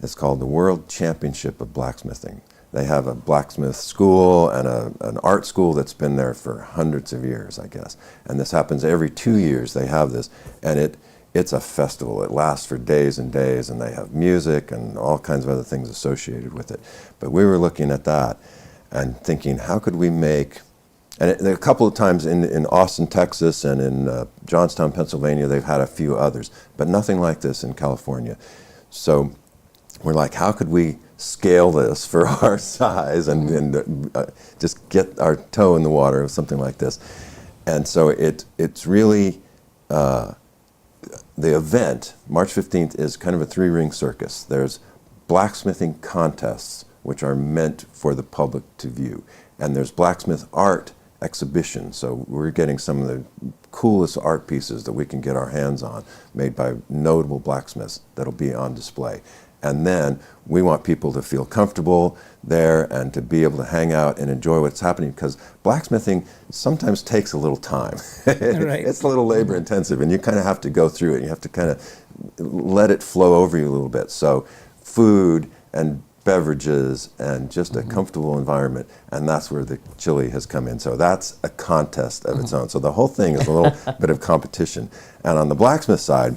It's called the World Championship of Blacksmithing. They have a blacksmith school and an art school that's been there for hundreds of years, I guess. And this happens every 2 years. They have this, and it's a festival. It lasts for days and days, and they have music and all kinds of other things associated with it. But we were looking at that and thinking, how could we make, and a couple of times in Austin, Texas, and in Johnstown, Pennsylvania, they've had a few others, but nothing like this in California. So we're like, how could we scale this for our size and just get our toe in the water with something like this? And so it's really, the event, March 15th, is kind of a three-ring circus. There's blacksmithing contests, which are meant for the public to view. And there's blacksmith art exhibitions. So we're getting some of the coolest art pieces that we can get our hands on, made by notable blacksmiths, that'll be on display. And then we want people to feel comfortable there and to be able to hang out and enjoy what's happening, because blacksmithing sometimes takes a little time. Right. It's a little labor intensive, and you kind of have to go through it. You have to kind of let it flow over you a little bit. So food and beverages and just a comfortable environment, and that's where the chili has come in. So that's a contest of its own. So the whole thing is a little bit of competition. And on the blacksmith side,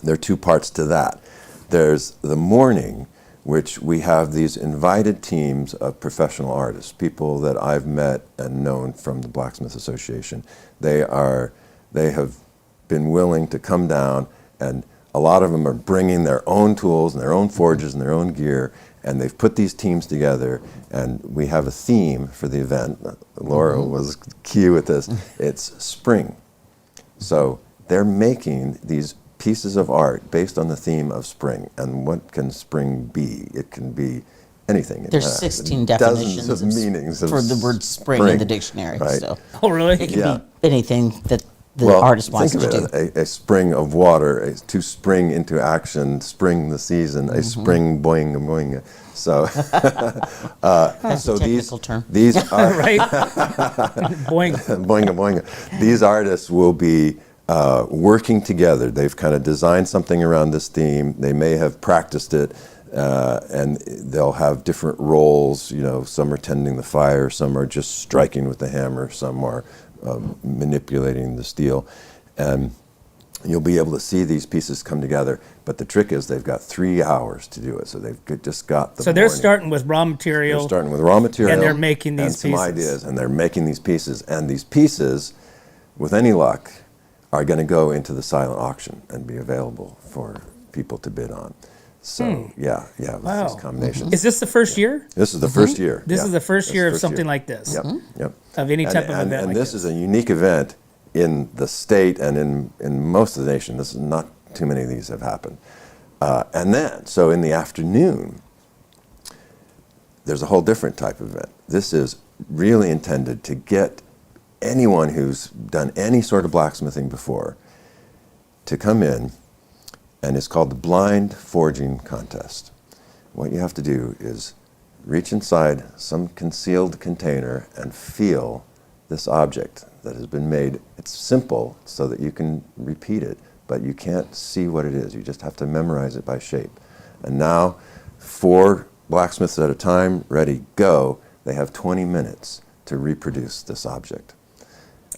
there are two parts to that. There's the morning, which we have these invited teams of professional artists, people that I've met and known from the Blacksmith Association. They have been willing to come down, and a lot of them are bringing their own tools and their own forges and their own gear, and they've put these teams together, and we have a theme for the event. Laura was key with this. It's spring. So they're making these pieces of art based on the theme of spring. And what can spring be? It can be anything. There's 16 definitions dozens of meanings for the word spring in the dictionary. Right. So Oh, really? it can Yeah. be anything that the artist wants think to of do. it, a spring of water, to spring into action, spring the season, a spring boing boing. So, That's so a technical term. these are Right? Boing. boinga boinga. These artists will be working together. They've kind of designed something around this theme. They may have practiced it, and they'll have different roles. You know, some are tending the fire, some are just striking with the hammer, some are manipulating the steel. And you'll be able to see these pieces come together. But the trick is they've got 3 hours to do it. So they've just got the So they're morning. starting with raw material. They're starting with raw material. And they're making these and some pieces. ideas, and they're making these pieces. And these pieces, with any luck, are going to go into the silent auction and be available for people to bid on. So yeah, with Wow. this combination. Is this the first year? This is the first year. This yeah. is the first This year is of first something year. like this. Yep. Of any type of and, event and like this this. is a unique event in the state and in most of the nation. This is not too many of these have happened. And then, so in the afternoon, there's a whole different type of event. This is really intended to get anyone who's done any sort of blacksmithing before to come in, and it's called the Blind Forging Contest. What you have to do is reach inside some concealed container and feel this object that has been made. It's simple so that you can repeat it, but you can't see what it is. You just have to memorize it by shape. And now, 4 blacksmiths at a time, ready, go. They have 20 minutes to reproduce this object.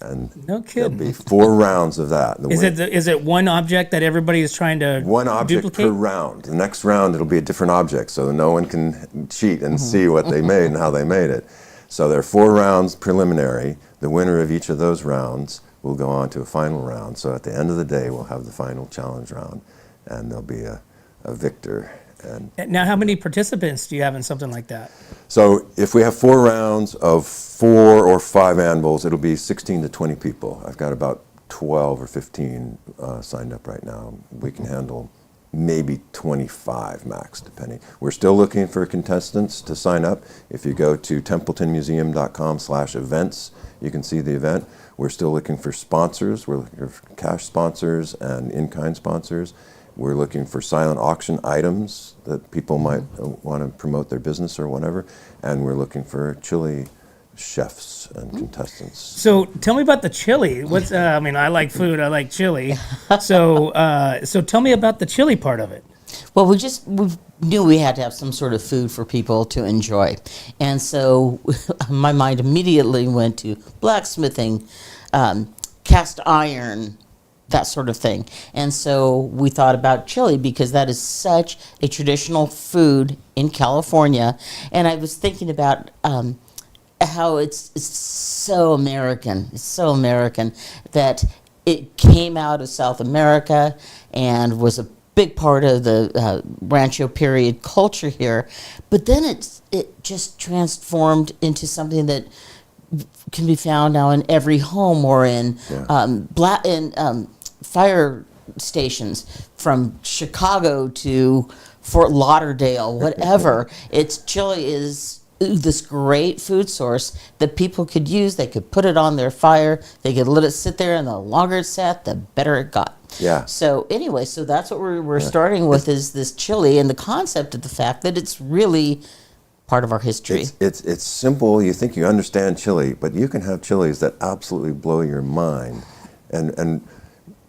And No there'll kidding. be 4 rounds of that. Is it one object that everybody is trying to One object duplicate? per round. The next round, it'll be a different object, so no one can cheat and see what they made and how they made it. So there are 4 rounds preliminary. The winner of each of those rounds will go on to a final round. So at the end of the day, we'll have the final challenge round, and there'll be a victor. And Now, how many participants do you have in something like that? so if we have 4 rounds of 4 or 5 anvils, it'll be 16 to 20 people. I've got about 12 or 15 signed up right now. We can handle maybe 25 max, depending. We're still looking for contestants to sign up. If you go to templetonmuseum.com/events, you can see the event. We're still looking for sponsors. We're looking for cash sponsors and in-kind sponsors. We're looking for silent auction items that people might want to promote their business or whatever. And we're looking for chili chefs and contestants. So tell me about the chili. What's I mean, I like food. I like chili. So tell me about the chili part of it. Well, we knew we had to have some sort of food for people to enjoy. And so my mind immediately went to blacksmithing, cast iron, that sort of thing. And so we thought about chili because that is such a traditional food in California. And I was thinking about how it's so American. It's so American that it came out of South America and was a big part of the Rancho period culture here. But then it just transformed into something that can be found now in every home or in fire stations from Chicago to Fort Lauderdale, whatever. Chili is this great food source that people could use. They could put it on their fire. They could let it sit there, and the longer it sat, the better it got. Yeah. So anyway, so that's what we're starting with is this chili and the concept of the fact that it's really part of our history. It's simple. You think you understand chili, but you can have chilies that absolutely blow your mind. And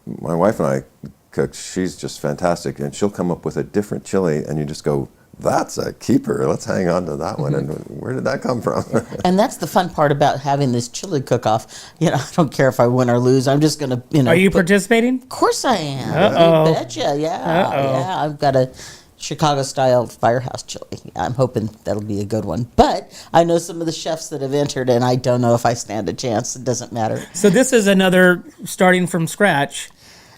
my wife and I cook. She's just fantastic, and she'll come up with a different chili, and you just go, "That's a keeper. Let's hang on to that one." And where did that come from? And that's the fun part about having this chili cook-off. I don't care if I win or lose. I'm just going to, Are you participating? Of course I am. Uh-oh. You betcha. Yeah. I've got a Chicago-style firehouse chili. I'm hoping that'll be a good one. But I know some of the chefs that have entered, and I don't know if I stand a chance. It doesn't matter. So this is another starting from scratch,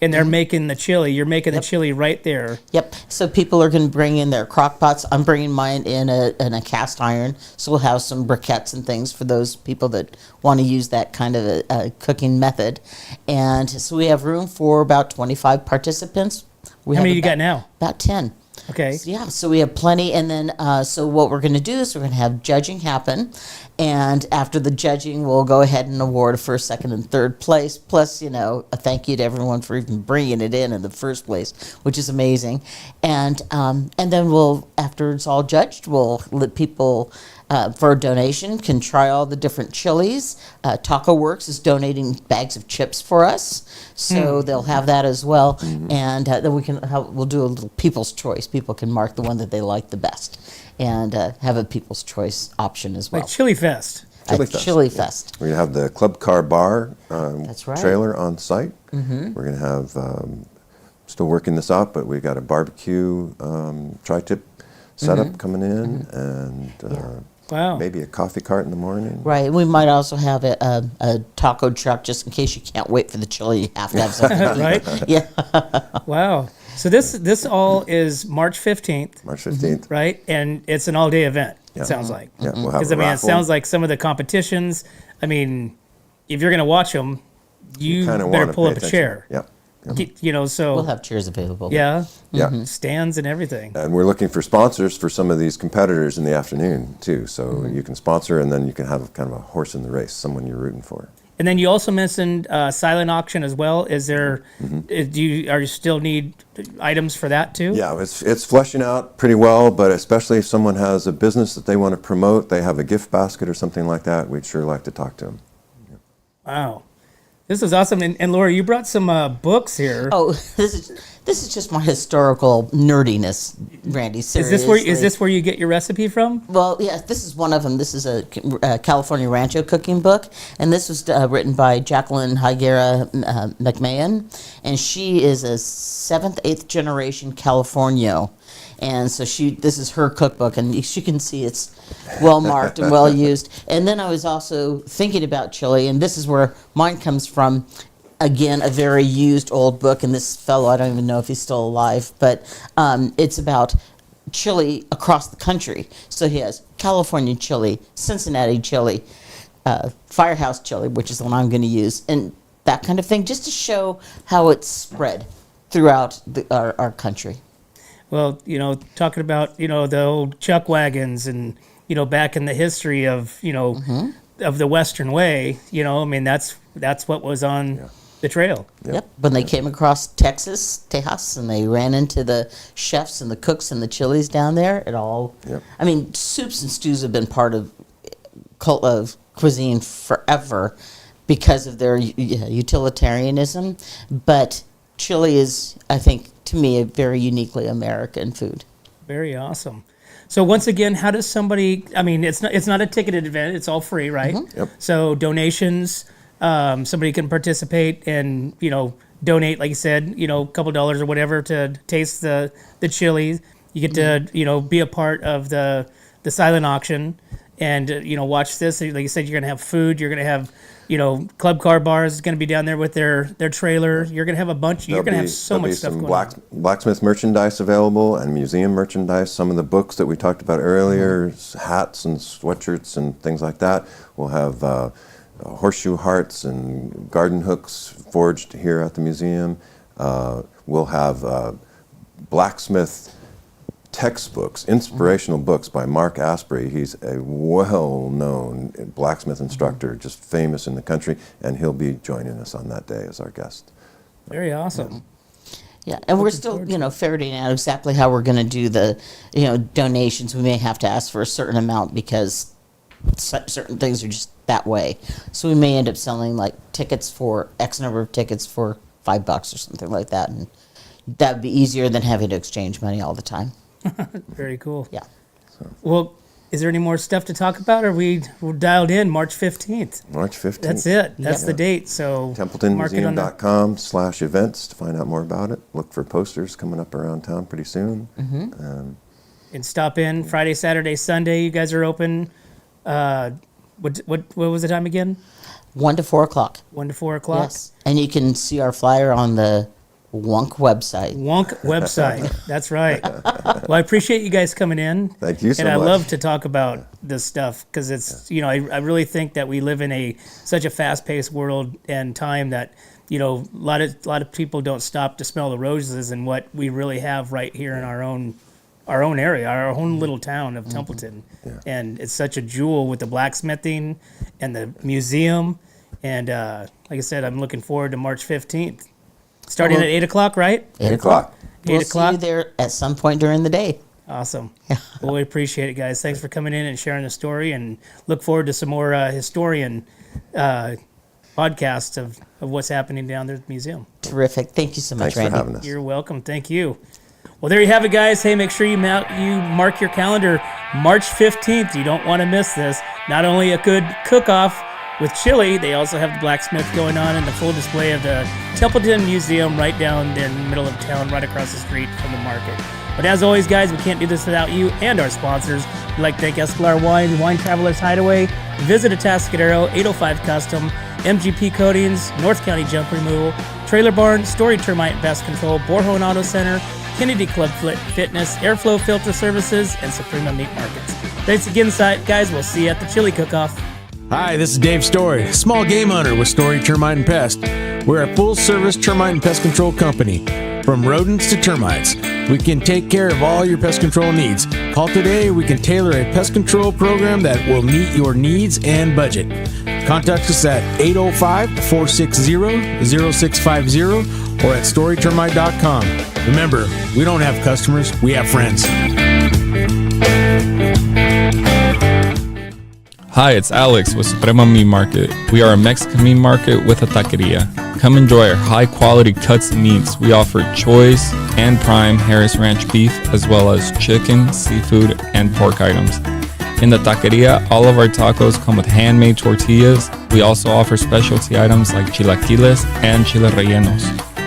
and they're making the chili. You're making the chili right there. Yep. So people are going to bring in their crock pots. I'm bringing mine in a cast iron. So we'll have some briquettes and things for those people that want to use that kind of a cooking method. And so we have room for about 25 participants. How many you got now? About 10. Okay. So we have plenty, and then so what we're going to do is we're going to have judging happen, and after the judging, we'll go ahead and award a first, second, and third place, plus a thank you to everyone for even bringing it in the first place, which is amazing, and then we'll, after it's all judged, we'll let people for a donation, can try all the different chilies. Taco Works is donating bags of chips for us, so they'll have that as well. And then we'll do a little People's Choice. People can mark the one that they like the best, and have a People's Choice option as well. Like Chili Fest. Chili Fest. We're going to have the Club Car Bar That's right. trailer on site. We're going to have, still working this out, but we've got a barbecue tri-tip setup coming in, and Wow. maybe a coffee cart in the morning. Right. We might also have a taco truck just in case you can't wait for the chili. You have to have something to eat. Right? Yeah. Wow. So this all is March 15th, March 15th. right? And it's an all-day event, Yeah. it sounds like. Yeah, we'll have Because, a I mean, it raffle. sounds like some of the competitions, I mean, if you're going to watch them, you Kinda better wanna pull pay up a attention. chair. Yep. You know, so, We'll have chairs available. yeah, Yeah. stands and everything. And we're looking for sponsors for some of these competitors in the afternoon, too. So you can sponsor, and then you can have kind of a horse in the race, someone you're rooting for. And then you also mentioned silent auction as well. Is there, are you still need items for that too? Yeah, it's fleshing out pretty well, but especially if someone has a business that they want to promote, they have a gift basket or something like that, we'd sure like to talk to them. Wow. This is awesome. And Laura, you brought some books here. Oh, this is just my historical nerdiness, Randy. Is Seriously. this where you get your recipe from? Well, yeah, this is one of them. This is a California Rancho cooking book, and this was written by Jacqueline Higuera McMahon, and she is a 7th, 8th generation Californio, and so this is her cookbook, and you can see it's well marked and well used. And then I was also thinking about chili, and this is where mine comes from. Again, a very used old book, and this fellow, I don't even know if he's still alive, but it's about chili across the country. So he has California chili, Cincinnati chili, Firehouse chili, which is the one I'm going to use, and that kind of thing, just to show how it's spread throughout our country. Well, you know, talking about, you know, the old chuck wagons and, you know, back in the history of, you know, of the Western way, you know, I mean, that's what was on the trail. Yep. When they came across Tejas, and they ran into the chefs and the cooks and the chilies down there, it all, Yep. I mean, soups and stews have been part of cuisine forever because of their utilitarianism, but chili is, I think, to me, a very uniquely American food. Very awesome. So once again, how does somebody, I mean, it's not a ticketed event, it's all free, right? Yep. So donations, somebody can participate and, you know, donate, like you said, you know, a couple dollars or whatever to taste the chili. You get to, you know, be a part of the silent auction and, you know, watch this. Like you said, you're going to have food, you're going to have, you know, Club Car Bars is going to be down there with their trailer. You're going to have a bunch, you're going to have so much stuff going on. Blacksmith merchandise available and museum merchandise. Some of the books that we talked about earlier, hats and sweatshirts and things like that. We'll have horseshoe hearts and garden hooks forged here at the museum. We'll have blacksmith textbooks, inspirational books by Mark Asprey. He's a well-known blacksmith instructor, just famous in the country, and he'll be joining us on that day as our guest. Very awesome. Yeah, and we're still, you know, ferreting out exactly how we're going to do the, you know, donations. We may have to ask for a certain amount because certain things are just that way. So we may end up selling like tickets for X number of tickets for $5 or something like that, and that would be easier than having to exchange money all the time. Very cool. Yeah. Well, is there any more stuff to talk about? Or we're dialed in March 15th? March 15th. That's it. That's Yep. the date. So mark it on the- TempletonMuseum.com/events to find out more about it. Look for posters coming up around town pretty soon. and stop in Friday, Saturday, Sunday. You guys are open. What was the time again? 1 to 4 o'clock. 1 to 4 o'clock. Yes. And you can see our flyer on the Wonk website. Wonk website. That's right. Well, I appreciate you guys coming in. Thank you so And I much. love to talk about this stuff because it's, you know, I really think that we live in such a fast-paced world and time that, you know, a lot of people don't stop to smell the roses and what we really have right here in our own area, our own little town of Templeton. Yeah. And it's such a jewel with the blacksmithing and the museum. And like I said, I'm looking forward to March 15th. Starting at 8 o'clock, right? 8 o'clock. We'll 8 o'clock. see you there at some point during the day. Awesome. Well, we appreciate it, guys. Thanks for coming in and sharing the story, and look forward to some more historian podcasts of what's happening down there at the museum. Terrific. Thank you so much, Thanks Randy. for having us. You're welcome. Thank you. Well, there you have it, guys. Hey, make sure you mark your calendar March 15th. You don't want to miss this. Not only a good cook-off with chili, they also have the blacksmith going on and the full display of the Templeton Museum right down there in the middle of town, right across the street from the market. But as always, guys, we can't do this without you and our sponsors. We'd like to thank Escalar Wine Travelers Hideaway, Visit Atascadero, 805 Custom, MGP Coatings, North County Junk Removal, Trailer Barn, Story Termite and Pest Control, Borhone Auto Center, Kennedy Club Fitness, Airflow Filter Services, and Suprema Meat Markets. Thanks again, guys. We'll see you at the Chili Cook-Off. Hi, this is Dave Story, small game hunter with Story Termite and Pest. We're a full-service termite and pest control company. From rodents to termites, we can take care of all your pest control needs. Call today. We can tailor a pest control program that will meet your needs and budget. Contact us at 805-460-0650 or at storytermite.com. Remember, we don't have customers, we have friends. Hi, it's Alex with Suprema Meat Market. We are a Mexican meat market with a taqueria. Come enjoy our high-quality cuts and meats. We offer choice and prime Harris Ranch beef, as well as chicken, seafood, and pork items. In the taqueria, all of our tacos come with handmade tortillas. We also offer specialty items like chilaquiles and chile rellenos.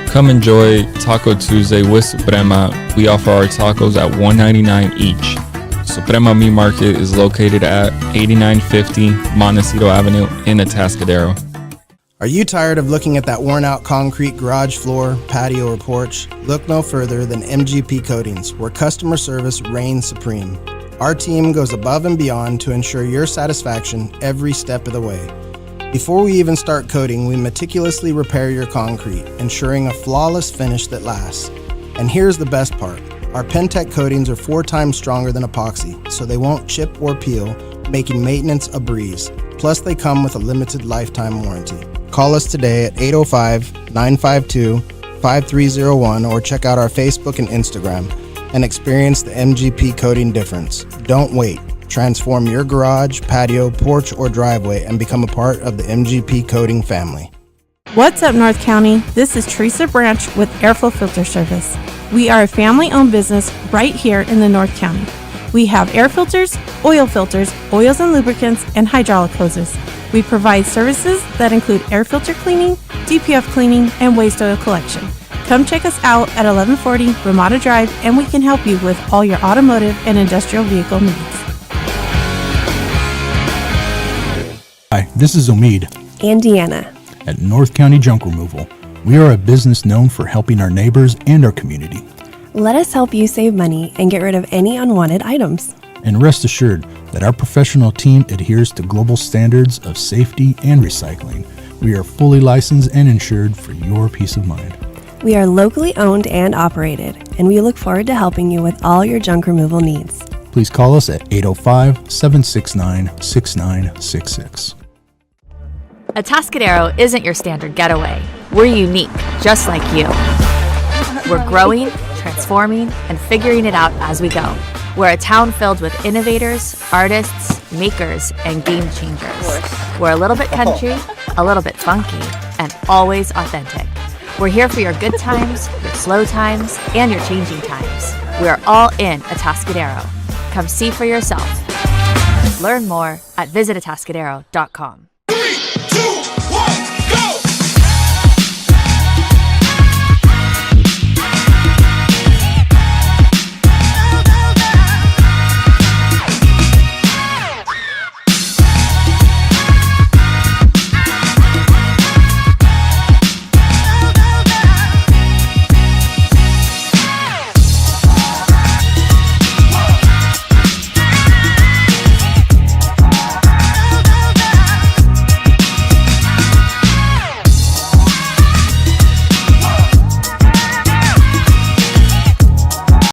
Come enjoy Taco Tuesday with Suprema. We offer our tacos at $1.99 each. Suprema Meat Market is located at 8950 Montecito Avenue in Atascadero. Are you tired of looking at that worn-out concrete garage floor, patio, or porch? Look no further than MGP Coatings, where customer service reigns supreme. Our team goes above and beyond to ensure your satisfaction every step of the way. Before we even start coating, we meticulously repair your concrete, ensuring a flawless finish that lasts. And here's the best part. Our Pentec coatings are 4 times stronger than epoxy, so they won't chip or peel, making maintenance a breeze. Plus, they come with a limited lifetime warranty. Call us today at 805-952-5301 or check out our Facebook and Instagram and experience the MGP coating difference. Don't wait. Transform your garage, patio, porch, or driveway and become a part of the MGP coating family. What's up, North County? This is Teresa Branch with Airflow Filter Service. We are a family-owned business right here in the North County. We have air filters, oils and lubricants, and hydraulic hoses. We provide services that include air filter cleaning, DPF cleaning, and waste oil collection. Come check us out at 1140 Ramada Drive, and we can help you with all your automotive and industrial vehicle needs. Hi, this is Omid and Deanna at North County Junk Removal. We are a business known for helping our neighbors and our community. Let us help you save money and get rid of any unwanted items. And rest assured that our professional team adheres to global standards of safety and recycling. We are fully licensed and insured for your peace of mind. We are locally owned and operated, and we look forward to helping you with all your junk removal needs. Please call us at 805-769-6966. Atascadero isn't your standard getaway. We're unique, just like you. We're growing, transforming, and figuring it out as we go. We're a town filled with innovators, artists, makers, and game changers. We're a little bit country, a little bit funky, and always authentic. We're here for your good times, your slow times, and your changing times. We're all in Atascadero. Come see for yourself. Learn more at visitatascadero.com. 3, 2, 1.